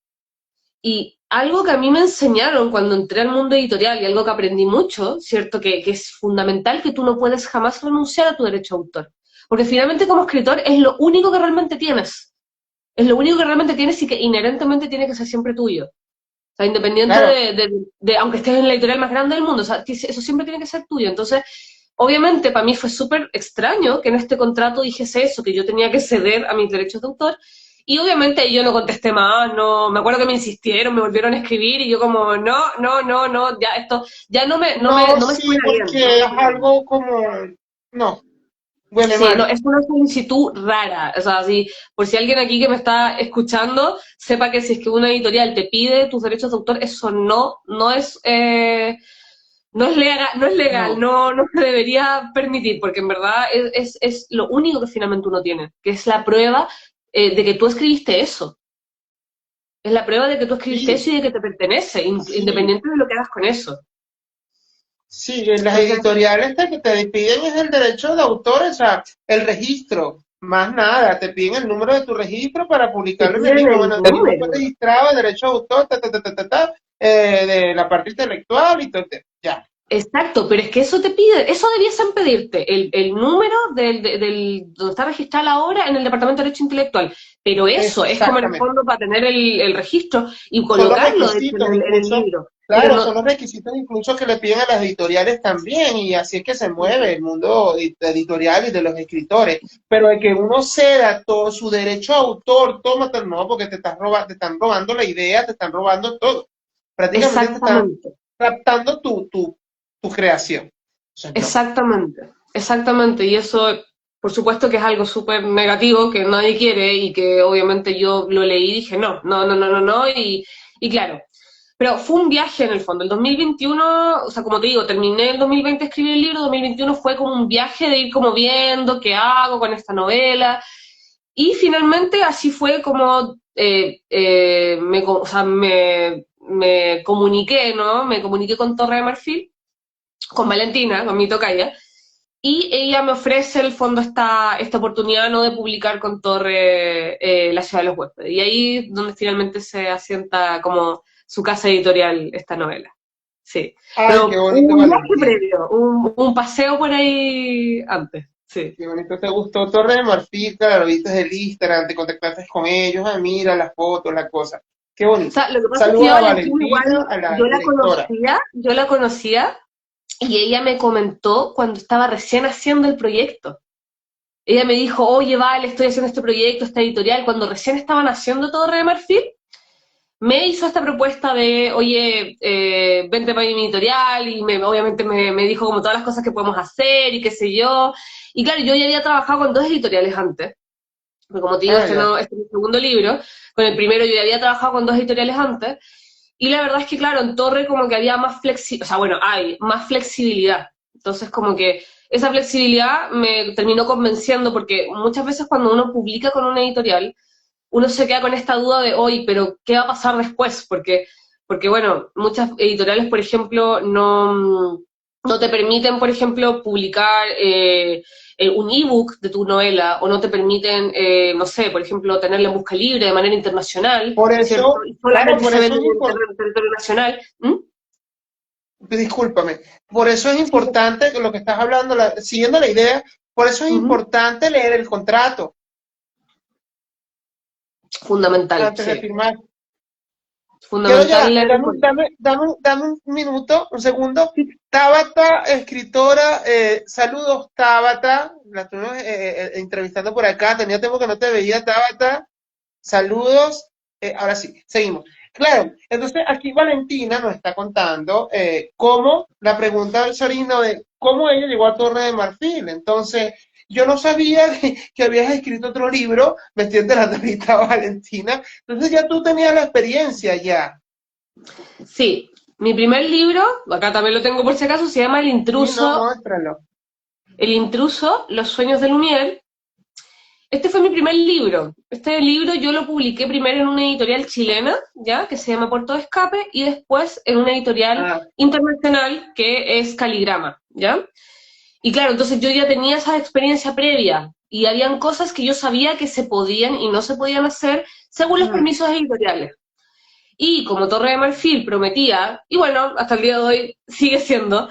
Y algo que a mí me enseñaron cuando entré al mundo editorial y algo que aprendí mucho, ¿cierto? Que es fundamental que tú no puedes jamás renunciar a tu derecho de autor. Porque finalmente como escritor es lo único que realmente tienes. Es lo único que realmente tienes y que inherentemente tiene que ser siempre tuyo. O sea, independiente claro. aunque estés en la editorial más grande del mundo, o sea, eso siempre tiene que ser tuyo. Entonces, obviamente, para mí fue súper extraño que en este contrato dijese eso, que yo tenía que ceder a mis derechos de autor. Y obviamente yo no contesté más, no, me acuerdo que me insistieron, me volvieron a escribir y yo como, no, ya esto, ya No, no me sí, suena bien, no me porque es suena bien. algo como, no, huele Sí, no, mal. es una solicitud rara. O sea, si, por si alguien aquí que me está escuchando, sepa que si es que una editorial te pide tus derechos de autor, eso no es legal, No, no se debería permitir, porque en verdad es lo único que finalmente uno tiene, que es la prueba de que tú escribiste eso. Es la prueba de que tú escribiste sí, eso y de que te pertenece, sí, independiente de lo que hagas con eso. sí, en las Entonces, editoriales que te piden es el derecho de autor, o sea, el registro, más nada, te piden el número de tu registro para te publicarlo en el piden libro. el Bueno, el libro fue número. registrado, el derecho de autor, de la parte intelectual y todo, ya. Exacto, pero es que eso te pide, eso debiesen pedirte, el número donde está registrada la obra en el Departamento de Derecho Intelectual. Pero Eso, eso es como en el exactamente. fondo para tener el registro y Son los colocarlo de hecho, requisitos en el incluso, libro. Pero claro, no, son los requisitos incluso que le piden a las editoriales también, y así es que se mueve el mundo editorial y de los escritores. Pero de que uno ceda todo su derecho a autor, tómatelo, no, porque te están robando la idea, te están robando todo. Prácticamente te están exactamente. raptando tu creación. Entonces, no. Exactamente, exactamente. Y eso, por supuesto que es algo súper negativo que nadie quiere y que obviamente yo lo leí y dije, no, no, no, no, no, no. Y claro, pero fue un viaje en el fondo. El 2021, o sea, como te digo, terminé el 2020 de escribir el libro, 2021 fue como un viaje de ir como viendo qué hago con esta novela. Y finalmente así fue como o sea, me comuniqué, ¿no? Me comuniqué con Torre de Marfil, con Valentina, con mi tocaya, y ella me ofrece el fondo esta oportunidad, ¿no?, de publicar con Torre La ciudad de los huéspedes. Y ahí es donde finalmente se asienta como su casa editorial esta novela. Sí. Ay, qué Pero bonito, un viaje Valentín. previo, un paseo por ahí antes. Sí. Qué bonito, te gustó Torre de Marfil, claro, viste el Instagram, te contactaste con ellos, ah, mira las fotos, las cosas. Qué O bonito. sea, lo que pasa es que Saludos yo a a Valentina Valentina, igual, a la directora. yo la conocía y ella me comentó cuando estaba recién haciendo el proyecto. Ella me dijo, oye, vale, estoy haciendo este proyecto, esta editorial. Cuando recién estaban haciendo Torre de Marfil, me hizo esta propuesta de, oye, vente para mi editorial, y obviamente me dijo como todas las cosas que podemos hacer y qué sé yo. Y claro, yo ya había trabajado con dos editoriales antes, porque como te digo, Ah, ya. este es mi segundo libro. Con el primero yo ya había trabajado con dos editoriales antes, y la verdad es que, claro, en Torre como que había más flexibilidad, o sea, bueno, hay más flexibilidad. Entonces, como que esa flexibilidad me terminó convenciendo, porque muchas veces cuando uno publica con una editorial, uno se queda con esta duda de, hoy, pero ¿qué va a pasar después? Porque bueno, muchas editoriales, por ejemplo, no te permiten, por ejemplo, publicar un ebook de tu novela, o no te permiten, no sé, por ejemplo, tenerla en busca libre de manera internacional, Por ¿cierto? eso, Y claro, solamente por se eso vende es en importante, territorio nacional. ¿Mm? discúlpame, por eso es Sí, importante que lo que estás hablando, siguiendo la idea, por eso es ujú. importante leer el contrato Fundamental, antes de sí. firmar. Quiero Fundamental ya, leer el contrato. dame un minuto, un segundo. Tabata, escritora, saludos Tabata, la estuvimos entrevistando por acá, tenía tiempo que no te veía Tabata, saludos, ahora sí, seguimos. Claro, entonces aquí Valentina nos está contando cómo, la pregunta del Sorino de cómo ella llegó a Torre de Marfil. Entonces, yo no sabía que habías escrito otro libro, me estoy enterando ahorita, Valentina. Entonces ya tú tenías la experiencia ya. Sí, mi primer libro, acá también lo tengo por si acaso, se llama Sí, no, muéstralo. El intruso, Los sueños de Lumière. Este fue mi primer libro. Este libro yo lo publiqué primero en una editorial chilena, ¿ya? Que se llama Puerto de Escape, y después en una editorial Ah, internacional que es Caligrama, ¿ya? Y claro, entonces yo ya tenía esa experiencia previa y habían cosas que yo sabía que se podían y no se podían hacer según los mm, permisos editoriales. Y como Torre de Marfil prometía, y bueno, hasta el día de hoy sigue siendo,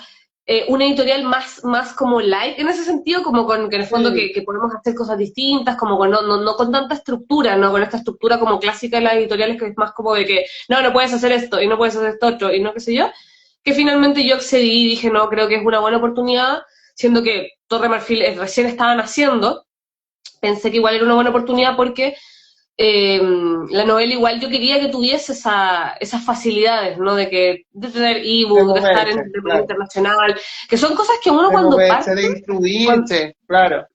una editorial más como light, en ese sentido, como con que en el fondo sí, que podemos hacer cosas distintas, como con no con tanta estructura, no con esta estructura como clásica de las editoriales, que es más como de que, no puedes hacer esto, y no puedes hacer esto otro, y no qué sé yo, que finalmente yo accedí y dije, no, creo que es una buena oportunidad, siendo que Torre de Marfil recién estaban haciendo, pensé que igual era una buena oportunidad porque la novela igual yo quería que tuviese esas facilidades, ¿no? De tener de ebook, de estar moverse, de manera claro. internacional, que son cosas que uno De cuando moverse, de parte, instruirse, claro.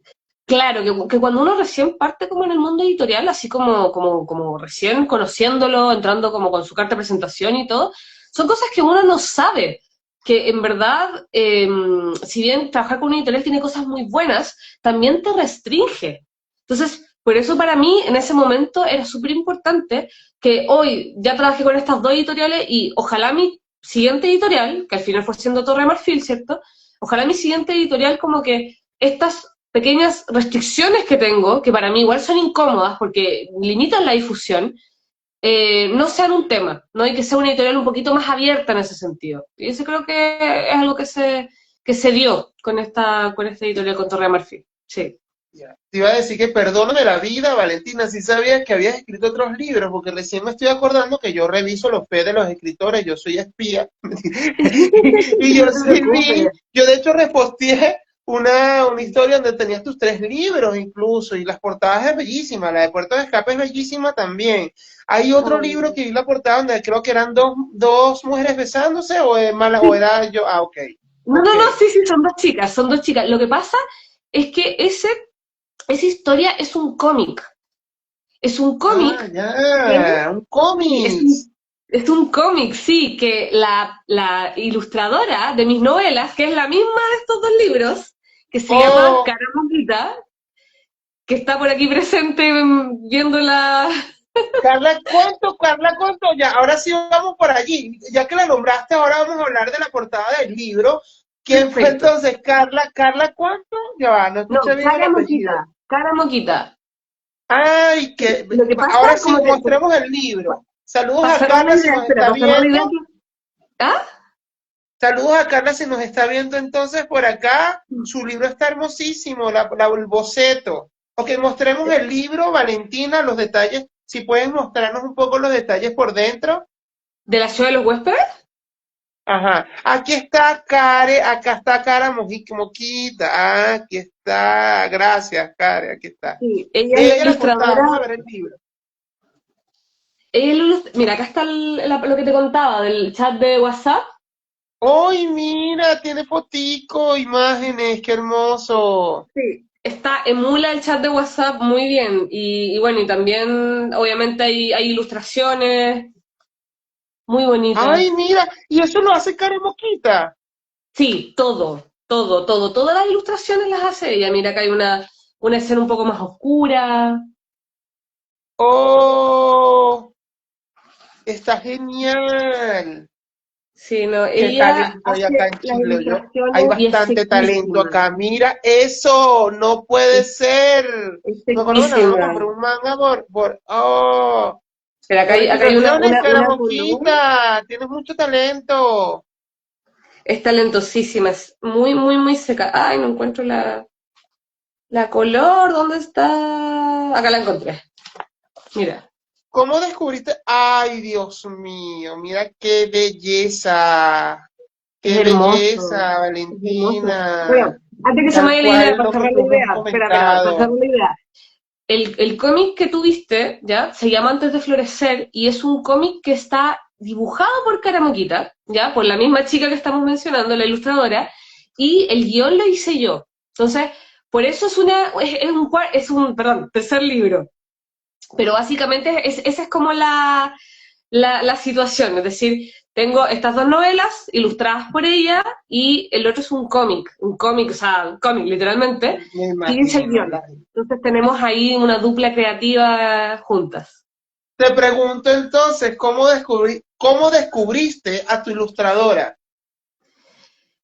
claro, que cuando uno recién parte como en el mundo editorial, así como recién conociéndolo, entrando como con su carta de presentación y todo, son cosas que uno no sabe, que en verdad, si bien trabajar con una editorial tiene cosas muy buenas, también te restringe. Entonces, por eso para mí en ese momento era súper importante que hoy ya trabajé con estas dos editoriales y ojalá mi siguiente editorial, que al final fue siendo Torre de Marfil, ¿cierto? Ojalá mi siguiente editorial como que estas pequeñas restricciones que tengo, que para mí igual son incómodas porque limitan la difusión, no sean un tema, ¿no? Y que sea una editorial un poquito más abierta en ese sentido. Y eso creo que es algo que se dio con esta editorial con Torre de Marfil. Sí. Ya. Te iba a decir que perdóname la vida, Valentina, si sabías que habías escrito otros libros, porque recién me estoy acordando que yo reviso los P de los escritores, yo soy espía. Y yo No te escribí, preocupes. yo de hecho reposteé una historia donde tenías tus 3 libros incluso, y las portadas es bellísima, la de Puerto de Escape es bellísima también. Hay otro libro que vi la portada donde creo que eran dos mujeres besándose, o, o Sí. era yo, ok, No, ok. no, no, sí, sí, son dos chicas, son dos chicas. Lo que pasa es que esa historia es un Ah, cómic que ya, un sí, cómics. es un cómic, sí, que la ilustradora de mis novelas, que es la misma de estos dos libros, que se llama Oh, Cara Monguita, que está por aquí presente viendo la... Carla, ¿cuánto? Ya, ahora sí vamos por allí. Ya que la nombraste, ahora vamos a hablar de la portada del libro. ¿Quién fue Perfecto. entonces Carla? ¿Carla cuánto? Ya va, no No, escuché bien el Cara apellido. Moquita, Cara Moquita. Ay, que Lo que pasa, ahora sí como mostremos el libro. Saludos a para Carla una si idea, nos espera, está para cerrar la idea viendo. ¿Ah? Saludos a Carla si nos está viendo entonces por acá. Su libro está hermosísimo, el boceto. Ok, mostremos el libro, Valentina, los detalles. Si pueden mostrarnos un poco los detalles por dentro. ¿De la ciudad de los huéspedes? Ajá. Aquí está Care, acá está Cara Moquita. Ah, aquí está. Gracias, Care, aquí está. Sí, ella es la Ella la portada, ilustradora. vamos a ver el libro. Mira, acá está lo que te contaba del chat de WhatsApp. ¡Ay, mira! Tiene fotico, imágenes, qué hermoso. Sí. Está, emula el chat de WhatsApp muy bien. Y bueno, y también, obviamente, hay ilustraciones muy ¡Ay, bonitas. mira! Y eso lo hace Care Moquita. Sí, todo, todo, todo. Todas las ilustraciones las hace ella. Mira, acá hay una escena un poco más oscura. ¡Oh! Está genial. Sí, no, Qué ella talento hay acá hace en las Chile, yo. Hay ilustraciones y es bastante talento sequísima. acá. Mira eso, no puede Es, ser. es Me acuerdo que una vez me sequísima. compré un manga oh, Pero acá hay felicitaciones, una color. Caramoquita, tienes mucho talento. Es talentosísima, es muy, muy, muy seca. Ay, no encuentro la color, ¿dónde está? Acá la encontré. Mira, ¿Cómo descubriste? Ay, Dios mío, mira es qué hermoso, belleza, es hermoso. Valentina, Bueno, antes que se me tal vaya la idea, cual para lo que cerrar la tú me has idea, espera, para cerrar comentado. la idea. El cómic que tuviste, ¿ya? Se llama Antes de Florecer y es un cómic que está dibujado por Caramoquita, ¿ya? Por la misma chica que estamos mencionando, la ilustradora, y el guión lo hice yo. Entonces, por eso es un, perdón, tercer libro. Pero básicamente esa es como la situación, es decir, tengo estas dos novelas ilustradas por ella y el otro es un cómic, o sea, un cómic literalmente, Me que hice el imagino. guión. Entonces tenemos ahí una dupla creativa juntas. Te pregunto entonces, cómo descubriste a tu ilustradora?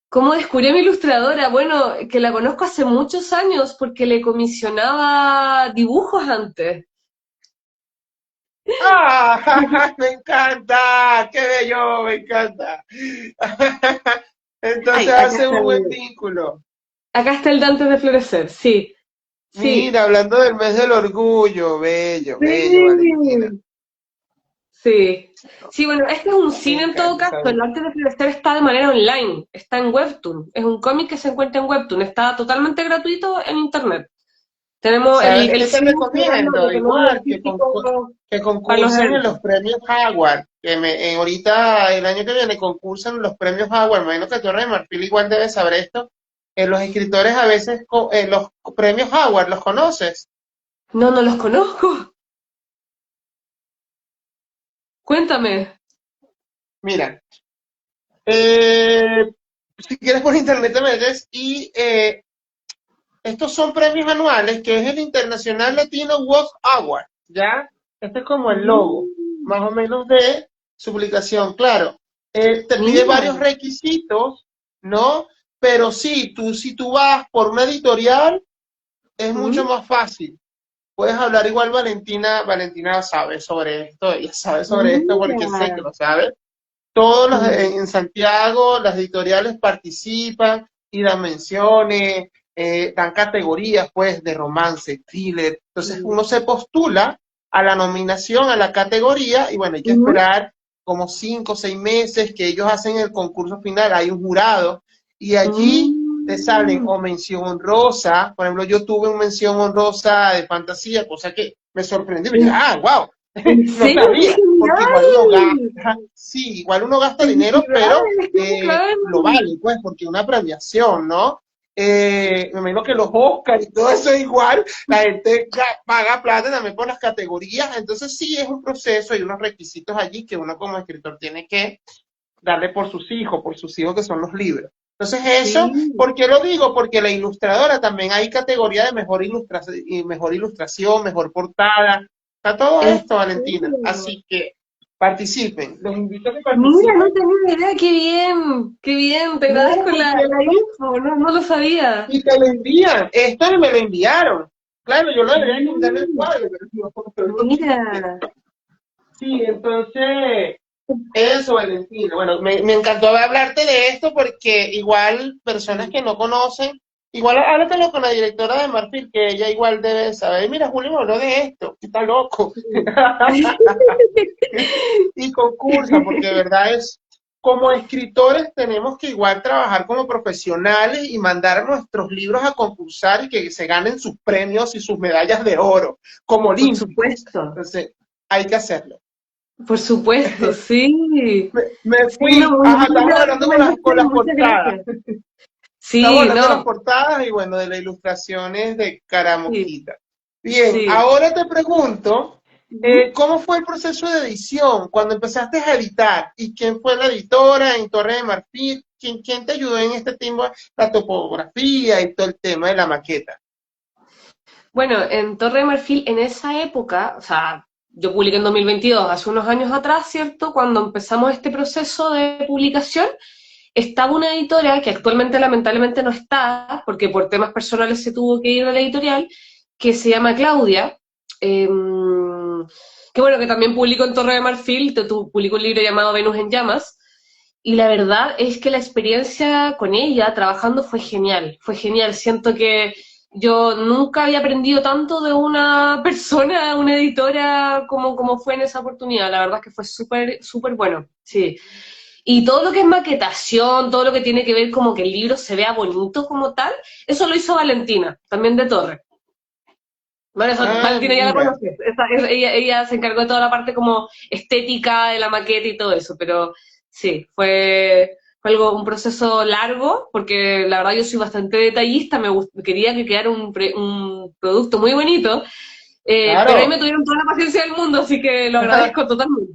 ¿Cómo descubrí a mi ilustradora? Bueno, que la conozco hace muchos años porque le comisionaba dibujos antes. ¡Ah! Me encanta, qué bello, me encanta. Entonces Ay, hace un buen vínculo. acá está el de Antes de Florecer, sí, sí. Mira, hablando del mes del orgullo, bello, bello, Valentina. Sí, sí. Sí, bueno, este es un Me cine en todo encanta caso. saber. El arte de Florecer está de manera online, está en Webtoon. Es un cómic que se encuentra en Webtoon, está totalmente gratuito en internet. Tenemos ¿Sabes el qué te cine, lo recomiendo? tenemos en Igual físico que para los concursen en eventos. los premios Howard, ahorita el año que viene concursan en los premios Howard, imagino que Torre de Marfil igual debe saber esto. Los escritores a veces, los premios Howard, ¿los conoces? No, no los conozco. Cuéntame. Mira, eh, si quieres por internet te metes y estos son premios anuales, que es el International Latino World Award, ¿ya? Este es como el logo, Mm, más o menos de su publicación, claro. Te pide mira. varios requisitos, ¿no? Pero sí, si tú vas por una editorial, es mucho Mm, más fácil. puedes hablar igual Valentina sabe sobre esto, ella sabe sobre esto porque sé que Mira. lo sabe. Todos los Mm, en Santiago, las editoriales participan y dan menciones, dan categorías pues de romance, thriller. Entonces mm, uno se postula a la nominación, a la categoría y bueno, hay que ujú, esperar como 5 o 6 meses que ellos hacen el concurso final, hay un jurado y allí te salen mm. o mención honrosa, por ejemplo yo tuve una mención honrosa de fantasía, cosa que me sorprendió, y dije, ¿En, wow, en no serio? ¡Qué sabía, porque igual uno genial! gasta, sí, igual uno gasta dinero, pero ¡Felicidades! Claro. lo vale, pues, porque una premiación, ¿no? Me imagino que los Oscars y todo eso es igual, la gente paga plata también por las categorías, entonces sí es un proceso y unos requisitos allí que uno como escritor tiene que darle por sus hijos que son los libros. Entonces eso, Sí, ¿por qué lo digo? Porque la ilustradora también hay categoría de mejor ilustración, mejor portada, está todo en esto, Valentina. serio. Así que participen, los invito a que Mira, no participen. tenía idea, qué bien, te Claro, agradezco porque la info, no, no lo sabía. y te lo envían, esto me lo enviaron. Claro, yo lo debería enviar en el Mm, cuadro, pero no quise. mira. Sí, entonces eso, Valentina. Bueno, me encantó hablarte de esto porque igual personas que no conocen, igual háblatelo con la directora de Marfil, que ella igual debe saber. Mira, Julio me habló de esto, está loco. Y concursa, porque de verdad es, como escritores tenemos que igual trabajar como profesionales y mandar nuestros libros a concursar y que se ganen sus premios y sus medallas de oro, como Por olímpicos. supuesto, Entonces, hay que hacerlo. por supuesto, sí. Me Sí, no, fui, muy ajá, estamos linda la hablando con recomendación, las muchas portadas. gracias. Estamos Sí, hablando de las no, portadas y bueno, de las ilustraciones de sí, Caramosquita. Bien, sí. ahora te pregunto, Ujú. ¿cómo fue el proceso de edición cuando empezaste a editar? ¿Y quién fue la editora en Torre de Marfil? ¿Quién te ayudó en este tiempo, la topografía y todo el tema de la maqueta? Bueno, en Torre de Marfil, en esa época, o sea, yo publiqué en 2022, hace unos años atrás, ¿cierto? Cuando empezamos este proceso de publicación, estaba una editora que actualmente lamentablemente no está, porque por temas personales se tuvo que ir de la editorial, que se llama Claudia, eh, que bueno, que también publicó en Torre de Marfil, publicó un libro llamado Venus en Llamas, y la verdad es que la experiencia con ella trabajando fue genial, siento que yo nunca había aprendido tanto de una persona, una editora, como fue en esa oportunidad, la verdad es que fue súper, súper bueno, sí. Y todo lo que es maquetación, todo lo que tiene que ver como que el libro se vea bonito como tal, eso lo hizo Valentina, también de Torre. Bueno, eso, Ah, Valentina ya la mira. conoces. Ella se encargó de toda la parte como estética de la maqueta y todo eso, pero sí, fue algo, un proceso largo, porque la verdad yo soy bastante detallista, quería que quedara un producto muy bonito, pero ahí me Claro. tuvieron toda la paciencia del mundo, así que lo agradezco totalmente.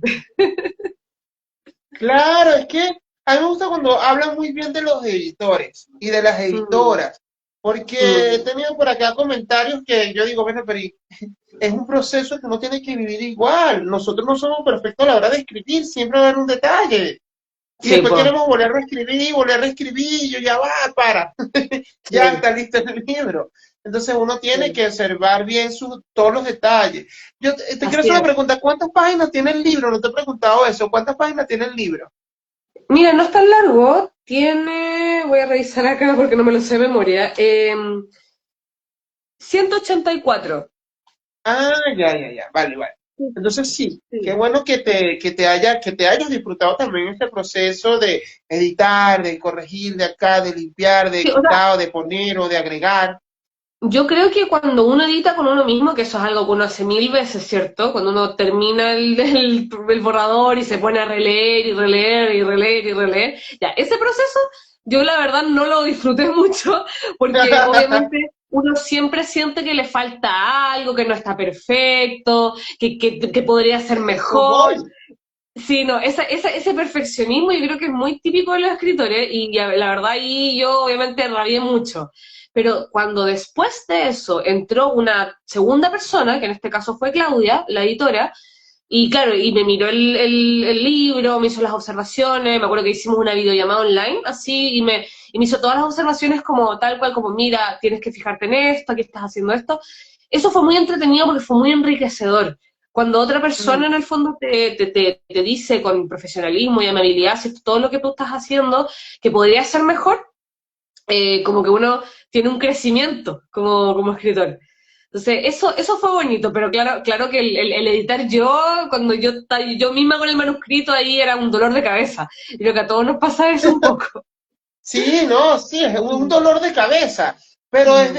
Claro, es que a mí me gusta cuando hablan muy bien de los editores y de las Mm, editoras, porque he mm, tenido por acá comentarios que yo digo, bueno, pero es un proceso que uno tiene que vivir igual. Nosotros no somos perfectos a la hora de escribir, siempre va a haber un detalle. Y sí, después pues, queremos volver a reescribir, y yo ya va, para, ya sí, está listo el libro. Entonces uno tiene sí, que observar bien todos los detalles. Yo te quiero así hacer una es. pregunta, ¿cuántas páginas tiene el libro? No te he preguntado eso, ¿cuántas páginas tiene el libro? Mira, no es tan largo, voy a revisar acá porque no me lo sé de memoria, 184. Ah, ya, vale, vale. Sí, Entonces sí, qué sí. bueno que te hayas disfrutado también este proceso de editar, de corregir, de acá, de limpiar, de Sí, o sea, quitar, o de poner o de agregar. yo creo que cuando uno edita con uno mismo, que eso es algo que uno hace mil veces, ¿cierto? Cuando uno termina el borrador y se pone a releer y releer y releer y releer, ya, ese proceso yo la verdad no lo disfruté mucho porque obviamente uno siempre siente que le falta algo, que no está perfecto, que podría ser A eso voy. mejor. Sí, no, ese perfeccionismo yo creo que es muy típico de los escritores y la verdad ahí yo obviamente rabié mucho. Pero cuando después de eso entró una segunda persona, que en este caso fue Claudia, la editora, y claro, y me miró el libro, me hizo las observaciones, me acuerdo que hicimos una videollamada online, así, y me hizo todas las observaciones como tal cual, como mira, tienes que fijarte en esto, aquí estás haciendo esto, eso fue muy entretenido porque fue muy enriquecedor. Cuando otra persona Mm. en el fondo te dice con profesionalismo y amabilidad si todo lo que tú estás haciendo que podría ser mejor, como que uno tiene un crecimiento como escritor. Entonces, eso fue bonito, pero claro que el editar yo, cuando yo misma con el manuscrito ahí era un dolor de cabeza. Y creo que a todos nos pasa eso un poco. Sí, no, sí, es un Mm, dolor de cabeza, pero mm,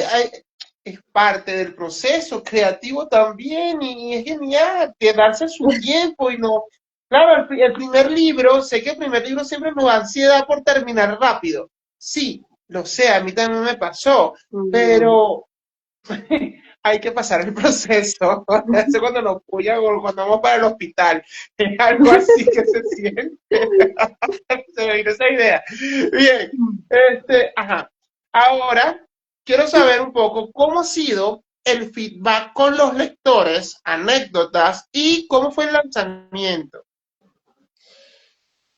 es parte del proceso creativo también y es genial que darse su tiempo y no. Claro, el primer libro, sé que el primer libro siempre nos da ansiedad por terminar rápido. Sí, lo sé, a mí también me pasó, mm. pero hay que pasar el proceso. Eso cuando nos apoyan o cuando vamos para el hospital. Es algo así que se siente. Se me vino esa idea. Bien, ajá. Ahora quiero saber un poco cómo ha sido el feedback con los lectores, anécdotas y cómo fue el lanzamiento.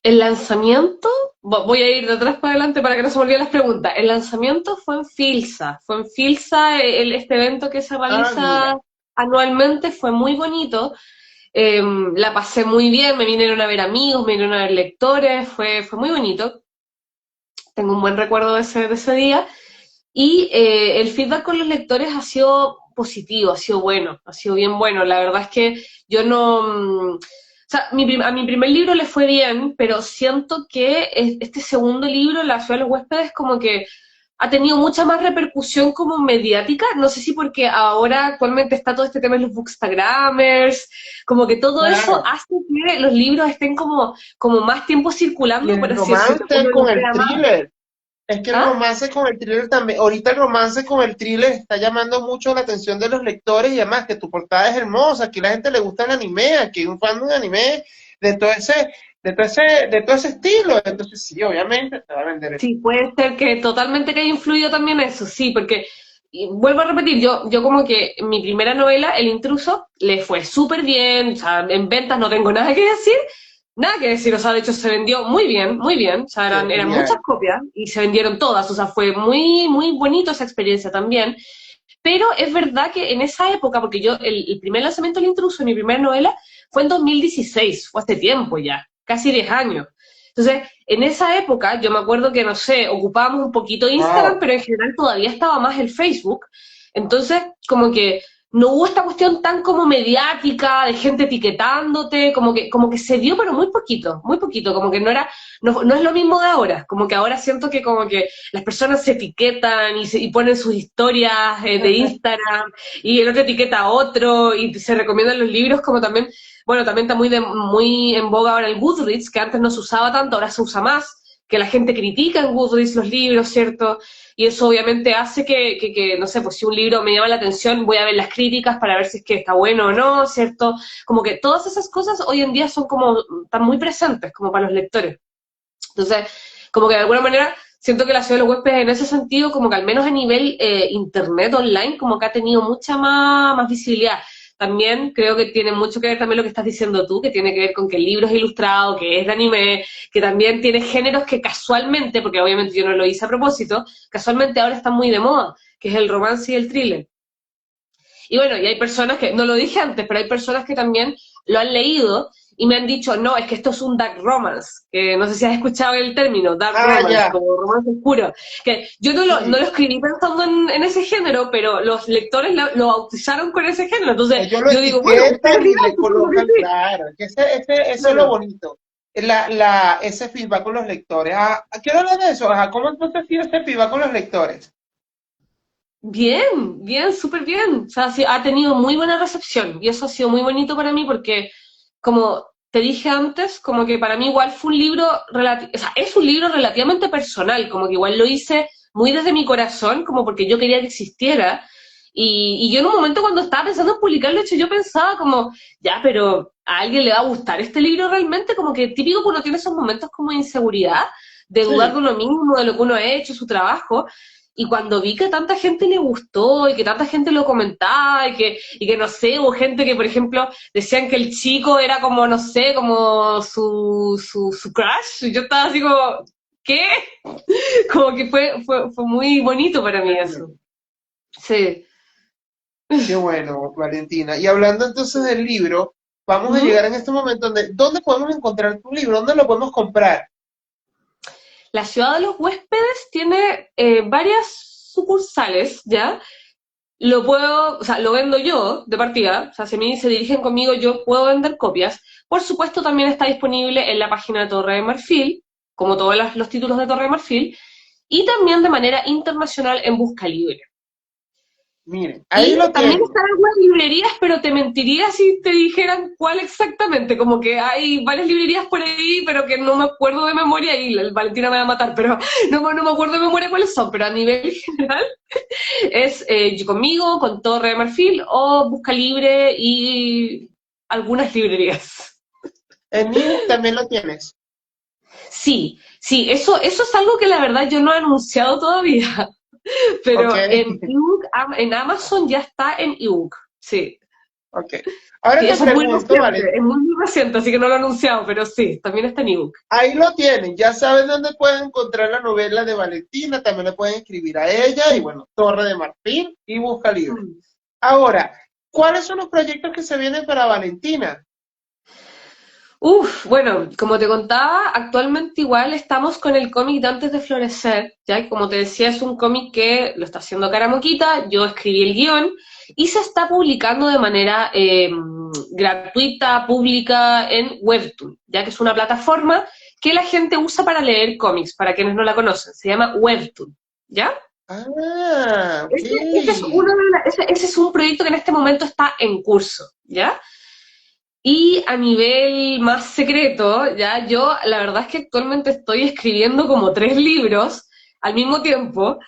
El lanzamiento, voy a ir de atrás para adelante para que no se me olviden las preguntas. El lanzamiento fue en Filsa, este evento que se Ah, realiza mira. anualmente, fue muy bonito. Eh, la pasé muy bien, me vinieron a ver amigos, me vinieron a ver lectores, fue muy bonito. Tengo un buen recuerdo de ese día. Y el feedback con los lectores ha sido positivo, ha sido bueno, ha sido bien bueno. La verdad es que yo no... o sea, a mi primer libro le fue bien, pero siento que este segundo libro, La ciudad de los huéspedes, como que ha tenido mucha más repercusión como mediática. No sé si porque ahora actualmente está todo este tema de los bookstagrammers, como que todo eso Claro. hace que los libros estén como más tiempo Y circulando, el pero si uno romance los con el crea más. thriller. Es que el ¿Ah? romance con el thriller también, ahorita el romance con el thriller está llamando mucho la atención de los lectores y además que tu portada es hermosa, aquí a la gente le gusta el anime, aquí hay un fan de anime de todo ese, de todo ese estilo, entonces sí, obviamente te va a vender eso. Sí, puede ser que totalmente que haya influido también eso, sí, porque y vuelvo a repetir, yo como que mi primera novela, El intruso, le fue súper bien, o sea, en ventas no tengo nada que decir, o sea, de hecho se vendió muy bien, o sea, Qué eran muchas genial. copias y se vendieron todas, o sea, fue muy bonito esa experiencia también, pero es verdad que en esa época, porque yo, el primer lanzamiento del intruso, mi primera novela, fue en 2016, fue hace tiempo ya, casi 10 años. Entonces, en esa época, yo me acuerdo que, no sé, ocupábamos un poquito Instagram, Wow. pero en general todavía estaba más el Facebook. Entonces, como que no hubo esta cuestión tan como mediática, de gente etiquetándote, como que se dio, pero muy poquito, como que no es lo mismo de ahora, como que ahora siento que como que las personas se etiquetan y ponen sus historias de Instagram, y el otro etiqueta a otro, y se recomiendan los libros como también, bueno, también está muy en boga ahora el Goodreads, que antes no se usaba tanto, ahora se usa más, que la gente critica en Goodreads los libros, ¿cierto? Y eso obviamente hace que, no sé, pues si un libro me llama la atención, voy a ver las críticas para ver si es que está bueno o no, ¿cierto? Como que todas esas cosas hoy en día son como, están muy presentes como para los lectores. Entonces, como que de alguna manera siento que la ciudad de los huéspedes en ese sentido, como que al menos a nivel internet, online, como que ha tenido mucha más visibilidad. También creo que tiene mucho que ver también lo que estás diciendo tú, que tiene que ver con que el libro es ilustrado, que es de anime, que también tiene géneros que casualmente, porque obviamente yo no lo hice a propósito, casualmente ahora están muy de moda, que es el romance y el thriller. Y bueno, y hay personas que, no lo dije antes, pero hay personas que también lo han leído y me han dicho, no, es que esto es un dark romance, que no sé si has escuchado el término, dark Ah, romance, ya. como romance oscuro, que yo no lo Sí. escribí pensando en ese género, pero los lectores lo bautizaron con ese género, entonces Ellos lo yo digo, bueno, ustedes etiquetan y dirán, le supongo que colocan, sí, claro, que eso es lo claro. bonito, ese feedback con los lectores. Quiero hablar de eso, ¿cómo entonces ha sido ese feedback con los lectores? Bien, súper bien. O sea, sí, ha tenido muy buena recepción y eso ha sido muy bonito para mí porque, como te dije antes, como que para mí igual fue un libro, o sea, es un libro relativamente personal, como que igual lo hice muy desde mi corazón, como porque yo quería que existiera. Y yo en un momento cuando estaba pensando en publicarlo, de hecho, yo pensaba como, ya, pero ¿a alguien le va a gustar este libro realmente? Como que típico que uno tiene esos momentos como de inseguridad, de dudar de Sí. uno mismo, de lo que uno ha hecho, su trabajo. Y cuando vi que a tanta gente le gustó y que tanta gente lo comentaba y que no sé, hubo gente que, por ejemplo, decían que el chico era como, no sé, como su crush, y yo estaba así como, ¿qué? Como que fue muy bonito para mí eso. Sí. Qué bueno, Valentina. Y hablando entonces del libro, vamos a Ujú. llegar en este momento donde, ¿dónde podemos encontrar tu libro? ¿Dónde lo podemos comprar? La ciudad de los huéspedes tiene varias sucursales, ¿ya? Lo puedo, o sea, lo vendo yo de partida, o sea, si a mí se dirigen conmigo, yo puedo vender copias. Por supuesto, también está disponible en la página de Torre de Marfil, como todos los títulos de Torre de Marfil, y también de manera internacional en Busca Libre. Miren, ahí Y lo también tienen. están algunas librerías, pero te mentiría si te dijeran cuál exactamente. Como que hay varias librerías por ahí, pero que no me acuerdo de memoria, y la Valentina me va a matar, pero no me acuerdo de memoria cuáles son. Pero a nivel general es Yo Conmigo, con Torre de Marfil, o Busca Libre y algunas librerías. En ebook también lo tienes. Sí, sí, eso es algo que la verdad yo no he anunciado todavía, Ok, pero en ebook, en Amazon ya está en ebook, sí. ok. Ahora Sí, te eso pregunto, Valen, es muy reciente, así que no lo he anunciado, pero sí, también está en ebook. ahí lo tienen. Ya saben dónde pueden encontrar la novela de Valentina. También le pueden escribir a ella. Y bueno, Torre de Marfil y Busca Libre. Mm. Ahora, ¿cuáles son los proyectos que se vienen para Valentina? Uf, bueno, como te contaba, actualmente igual estamos con el cómic de Antes de Florecer, ya que como te decía es un cómic que lo está haciendo Caramoquita, yo escribí el guión y se está publicando de manera gratuita, pública en Webtoon, ya que es una plataforma que la gente usa para leer cómics, para quienes no la conocen, se llama Webtoon, ¿ya? Ah, ok. Ese es ese es un proyecto que en este momento está en curso, ¿ya? Y a nivel más secreto, ya yo la verdad es que actualmente estoy escribiendo como 3 libros al mismo tiempo,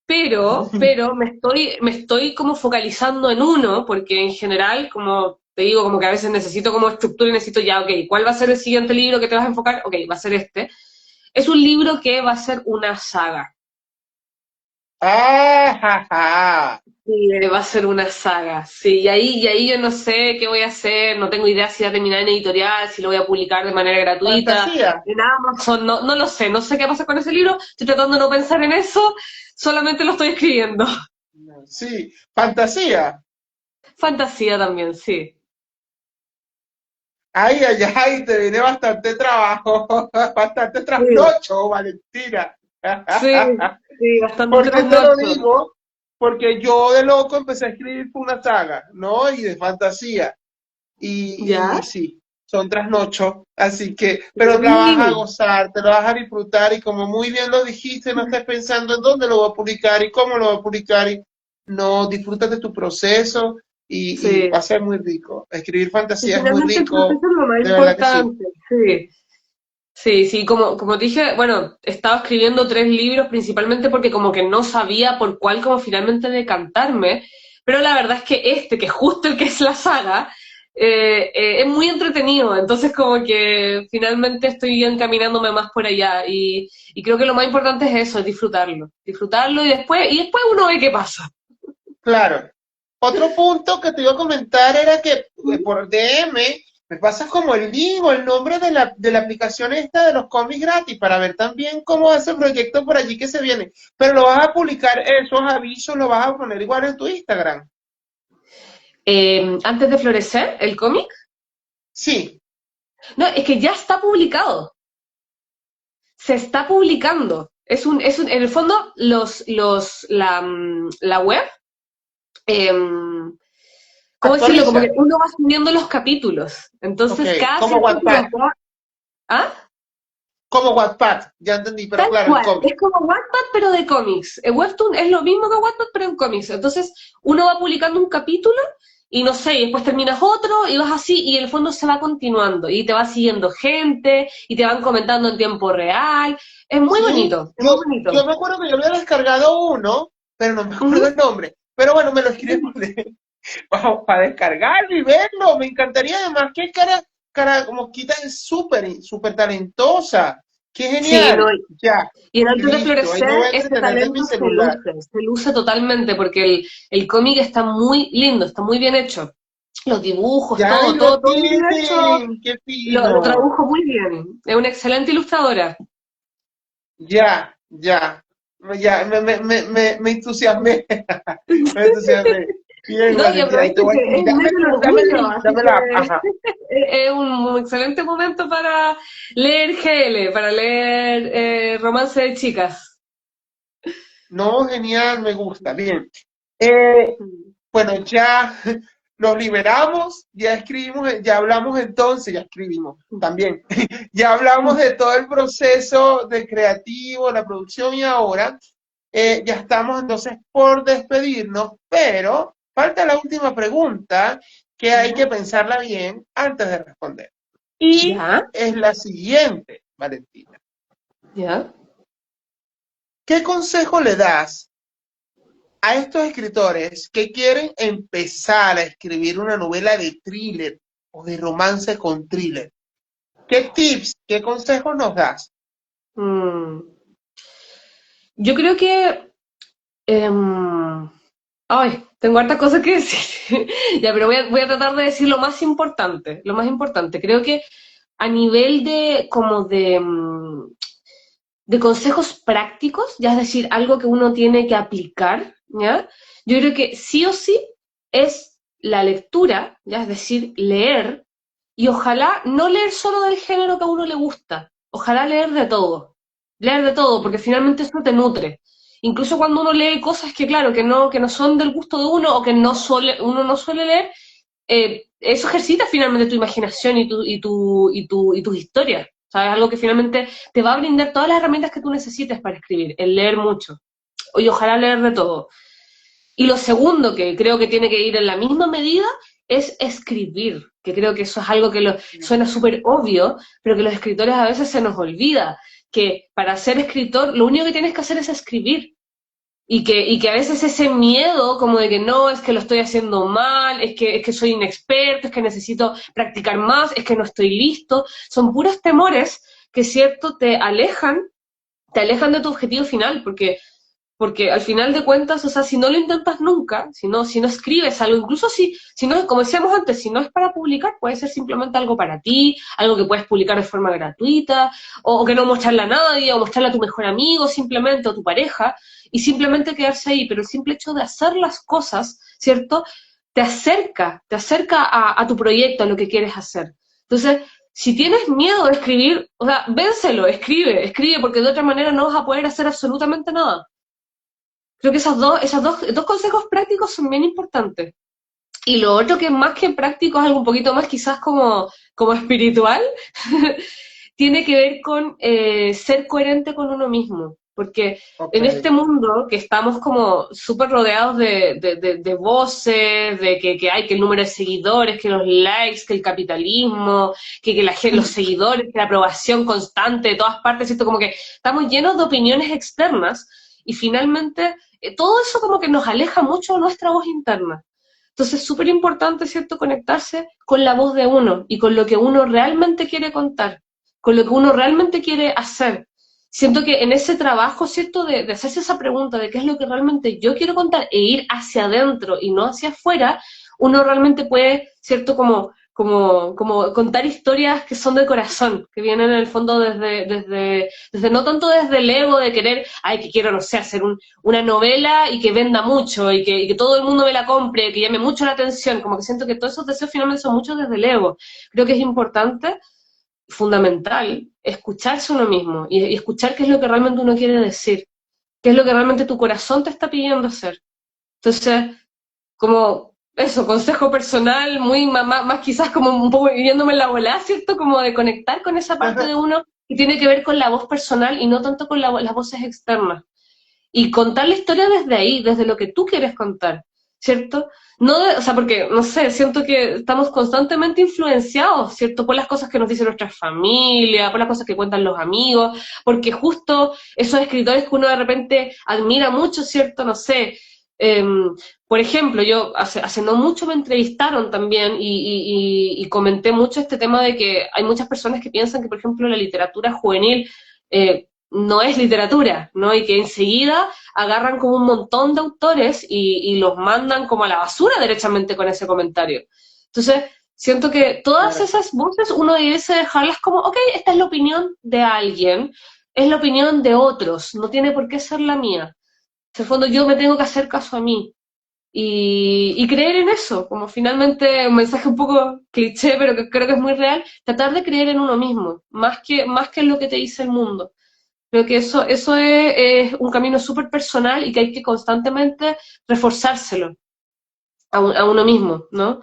pero me estoy como focalizando en uno, porque en general, como te digo, como que a veces necesito como estructura y necesito ya, ok, ¿cuál va a ser el siguiente libro que te vas a enfocar? Ok, va a ser este. Es un libro que va a ser una saga. Ah, ja, ja. Sí, va a ser una saga, sí, y ahí yo no sé qué voy a hacer, no tengo idea si va a terminar en editorial, si lo voy a publicar de manera gratuita, Fantasía. en Amazon, no lo sé, no sé qué pasa con ese libro, estoy tratando de no pensar en eso, solamente lo estoy escribiendo. Sí, fantasía. Fantasía también, sí. Ay, ay, ay, te viene bastante trabajo, bastante Sí, trasnocho, Valentina. sí, sí, bastante ¿Por qué te lo trasnocho. digo? Porque yo de loco empecé a escribir una saga, ¿no? Y de fantasía. Y ¿Ya? sí, son trasnochos, así que, pero la vas a Sí, gozar, te la vas a disfrutar y como muy bien lo dijiste, no estés pensando en dónde lo voy a publicar y cómo lo voy a publicar y no, disfrutas de tu proceso y va sí. a ser muy rico. Escribir Y fantasía es muy finalmente el rico, proceso es lo más de verdad que sí. importante, sí. Sí, sí, como te dije, bueno, estaba escribiendo 3 libros principalmente porque como que no sabía por cuál como finalmente decantarme, pero la verdad es que este, que es justo el que es la saga, es muy entretenido, entonces como que finalmente estoy encaminándome más por allá y creo que lo más importante es eso, es disfrutarlo y después uno ve qué pasa. Claro. Otro punto que te iba a comentar era que por DM me pasas como el link o el nombre de la aplicación esta de los cómics gratis para ver también cómo va ese proyecto por allí que se viene. Pero lo vas a publicar, esos avisos lo vas a poner igual en tu Instagram. Antes de florecer, el cómic, Sí. no, es que ya está publicado. Se está publicando. En el fondo, la web, eh, ¿cómo decirlo? Como que Actualiza. uno va subiendo los capítulos. Ok. Entonces, cada Como cierto Wattpad. tiempo, ¿ah? Como Wattpad. Ya entendí, pero Tal claro, en cual, cómic. es como Wattpad, pero de cómics. Webtoon es lo mismo que Wattpad, pero en cómics. Entonces, uno va publicando un capítulo y no sé, y después terminas otro y vas así, y en el fondo se va continuando. Y te va siguiendo gente, y te van comentando en tiempo real. Sí. Es muy bonito. Yo me acuerdo que yo había descargado uno, pero no me acuerdo Ujú. el nombre. Pero bueno, me lo escribes para descargarlo y verlo. Me encantaría además que cara como Kita es súper talentosa. Qué Sí, no, genial. Ya, y en Antes de listo. Ahí Florecer, me voy a ese entretener de mi talento celular. se luce totalmente, porque el cómic está muy lindo, está muy bien hecho. Los dibujos, Ya, ahí lo todo muy bien hecho, tienen. Qué lo fino. tradujo muy bien. Es una excelente ilustradora. Ya. Ya, me entusiasmé. Me entusiasmé. Bien, No, y Valentina, y te aprovecho voy, que y es el mes del orgullo, así dame la, que ajá. es un excelente momento para leer GL, para leer romance de chicas. No, genial, me gusta. Bien. Eh, bueno, ya nos liberamos, ya escribimos, ya hablamos entonces, ya escribimos también. Ya hablamos de todo el proceso de creativo, la producción y ahora ya estamos entonces por despedirnos, pero falta la última pregunta que hay que ¿Ya? pensarla bien antes de responder. Y ¿Ya? es la siguiente, Valentina. ¿Ya? ¿Qué consejo le das a estos escritores que quieren empezar a escribir una novela de thriller o de romance con thriller? ¿Qué tips, qué consejos nos das? Mm, yo creo que... ay, tengo hartas cosas que decir. Ya, pero voy a tratar de decir lo más importante. Lo más importante. Creo que a nivel de como de consejos prácticos, ya es decir, algo que uno tiene que aplicar, ¿ya? Yo creo que sí o sí es la lectura, ya es decir, leer, y ojalá no leer solo del género que a uno le gusta, ojalá leer de todo, porque finalmente eso te nutre. Incluso cuando uno lee cosas que, claro, que no son del gusto de uno o que uno no suele leer, eso ejercita finalmente tu imaginación y tus historias. ¿Sabes? Algo que finalmente te va a brindar todas las herramientas que tú necesites para escribir, el leer mucho. Y ojalá leer de todo. Y lo segundo que creo que tiene que ir en la misma medida es escribir, que creo que eso es algo que suena súper obvio, pero que los escritores a veces se nos olvida, que para ser escritor lo único que tienes que hacer es escribir. Y que a veces ese miedo como de que no, es que lo estoy haciendo mal, es que soy inexperto, es que necesito practicar más, es que no estoy listo, son puros temores que, cierto, te alejan de tu objetivo final, porque al final de cuentas, o sea, si no lo intentas nunca, si no escribes algo, incluso si no, como decíamos antes, si no es para publicar, puede ser simplemente algo para ti, algo que puedes publicar de forma gratuita, o que no mostrarle a nadie, o mostrarle a tu mejor amigo simplemente, o tu pareja, y simplemente quedarse ahí, pero el simple hecho de hacer las cosas, ¿cierto? Te acerca a tu proyecto, a lo que quieres hacer. Entonces, si tienes miedo de escribir, o sea, vénselo, escribe, porque de otra manera no vas a poder hacer absolutamente nada. Creo que dos consejos prácticos son bien importantes. Y lo otro que más que práctico es algo un poquito más quizás como espiritual, tiene que ver con ser coherente con uno mismo. Porque Ok, en este mundo que estamos como súper rodeados de voces, de que hay que el número de seguidores, que los likes, que el capitalismo, que los seguidores, que la aprobación constante de todas partes, ¿cierto? Como que estamos llenos de opiniones externas y finalmente todo eso como que nos aleja mucho de nuestra voz interna. Entonces es súper importante, ¿cierto?, conectarse con la voz de uno y con lo que uno realmente quiere contar, con lo que uno realmente quiere hacer. Siento que en ese trabajo, ¿cierto?, de hacerse esa pregunta de qué es lo que realmente yo quiero contar e ir hacia adentro y no hacia afuera, uno realmente puede, ¿cierto?, como contar historias que son de corazón, que vienen en el fondo desde no tanto desde el ego de querer, ay, que quiero, no sé, hacer una novela y que venda mucho y que todo el mundo me la compre, que llame mucho la atención, como que siento que todos esos deseos finalmente son muchos desde el ego. Creo que es importante, fundamental, escucharse uno mismo y escuchar qué es lo que realmente uno quiere decir, qué es lo que realmente tu corazón te está pidiendo hacer. Entonces, como eso, consejo personal, muy más quizás como un poco viviéndome en la bola, ¿cierto? Como de conectar con esa parte de uno que tiene que ver con la voz personal y no tanto con las voces externas. Y contar la historia desde ahí, desde lo que tú quieres contar, ¿cierto? O sea, porque, no sé, siento que estamos constantemente influenciados, ¿cierto? Por las cosas que nos dice nuestra familia, por las cosas que cuentan los amigos, porque justo esos escritores que uno de repente admira mucho, ¿cierto? No sé, eh, por ejemplo, yo hace no mucho me entrevistaron también y comenté mucho este tema de que hay muchas personas que piensan que, por ejemplo, la literatura juvenil no es literatura, ¿no? Y que enseguida agarran como un montón de autores y los mandan como a la basura derechamente con ese comentario. Entonces, siento que todas claro. esas voces uno debe dejarlas como, ok, esta es la opinión de alguien, es la opinión de otros, no tiene por qué ser la mía. En el fondo yo me tengo que hacer caso a mí y creer en eso, como finalmente un mensaje un poco cliché, pero que creo que es muy real, tratar de creer en uno mismo, más que en lo que te dice el mundo. Creo que eso es un camino súper personal y que hay que constantemente reforzárselo a uno mismo, ¿no?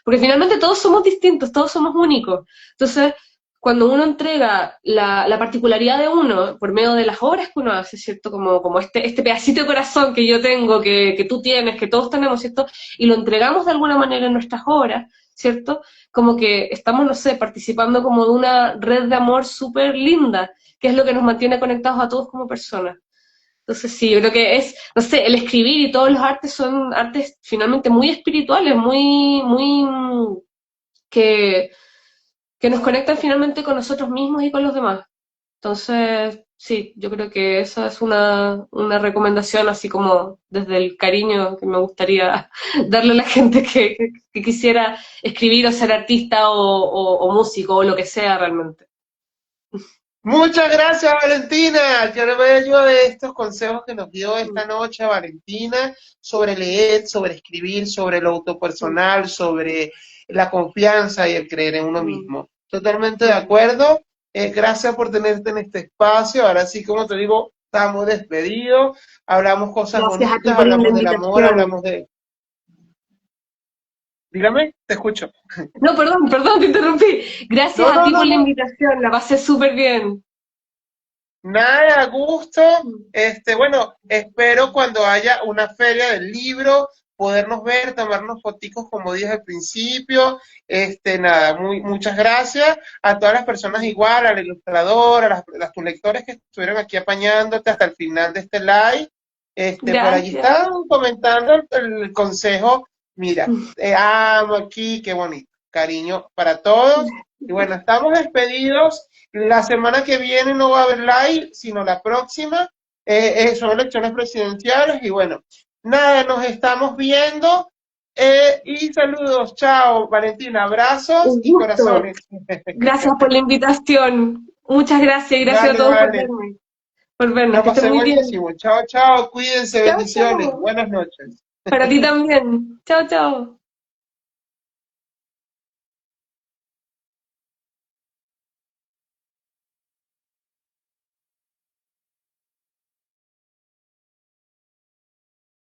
Porque finalmente todos somos distintos, todos somos únicos. Entonces, cuando uno entrega la particularidad de uno por medio de las obras que uno hace, ¿cierto? Como este pedacito de corazón que yo tengo, que tú tienes, que todos tenemos, ¿cierto? Y lo entregamos de alguna manera en nuestras obras, ¿cierto? Como que estamos, no sé, participando como de una red de amor súper linda, que es lo que nos mantiene conectados a todos como personas. Entonces sí, yo creo que es, no sé, el escribir y todos los artes son artes finalmente muy espirituales, que, que nos conectan finalmente con nosotros mismos y con los demás. Entonces, sí, yo creo que esa es una recomendación así como desde el cariño que me gustaría darle a la gente que quisiera escribir o ser artista o músico o lo que sea realmente. Muchas gracias, Valentina. Yo no me ayudo de estos consejos que nos dio esta noche Valentina sobre leer, sobre escribir, sobre lo autopersonal, sobre la confianza y el creer en uno mismo. Totalmente de acuerdo. Gracias por tenerte en este espacio. Ahora sí, como te digo, estamos despedidos. Hablamos cosas Gracias a ti bonitas, por la hablamos del amor, invitación. hablamos de... Dígame, te escucho. No, perdón, te interrumpí. Gracias No, a no, ti no, por la no. invitación, la pasé súper bien. Nada, a gusto. Bueno, espero cuando haya una feria del libro, podernos ver, tomarnos foticos como dije al principio. Nada, muchas gracias a todas las personas igual, al ilustrador, a tus lectores que estuvieron aquí apañándote hasta el final de este live. Por allí Gracias. están comentando el consejo. Mira, te amo aquí, qué bonito. Cariño para todos. Y bueno, estamos despedidos. La semana que viene no va a haber live, sino la próxima. Son elecciones presidenciales y bueno, nada, nos estamos viendo. Y saludos, chao, Valentina, abrazos Un y gusto. corazones. Gracias por la invitación. Muchas gracias y gracias a Vale, todos vale, por vernos. la Que estén pasé muy bien. buenísimo. Chao, chao, cuídense, Chao, bendiciones, chao. buenas noches. Para ti también. Chao, chao.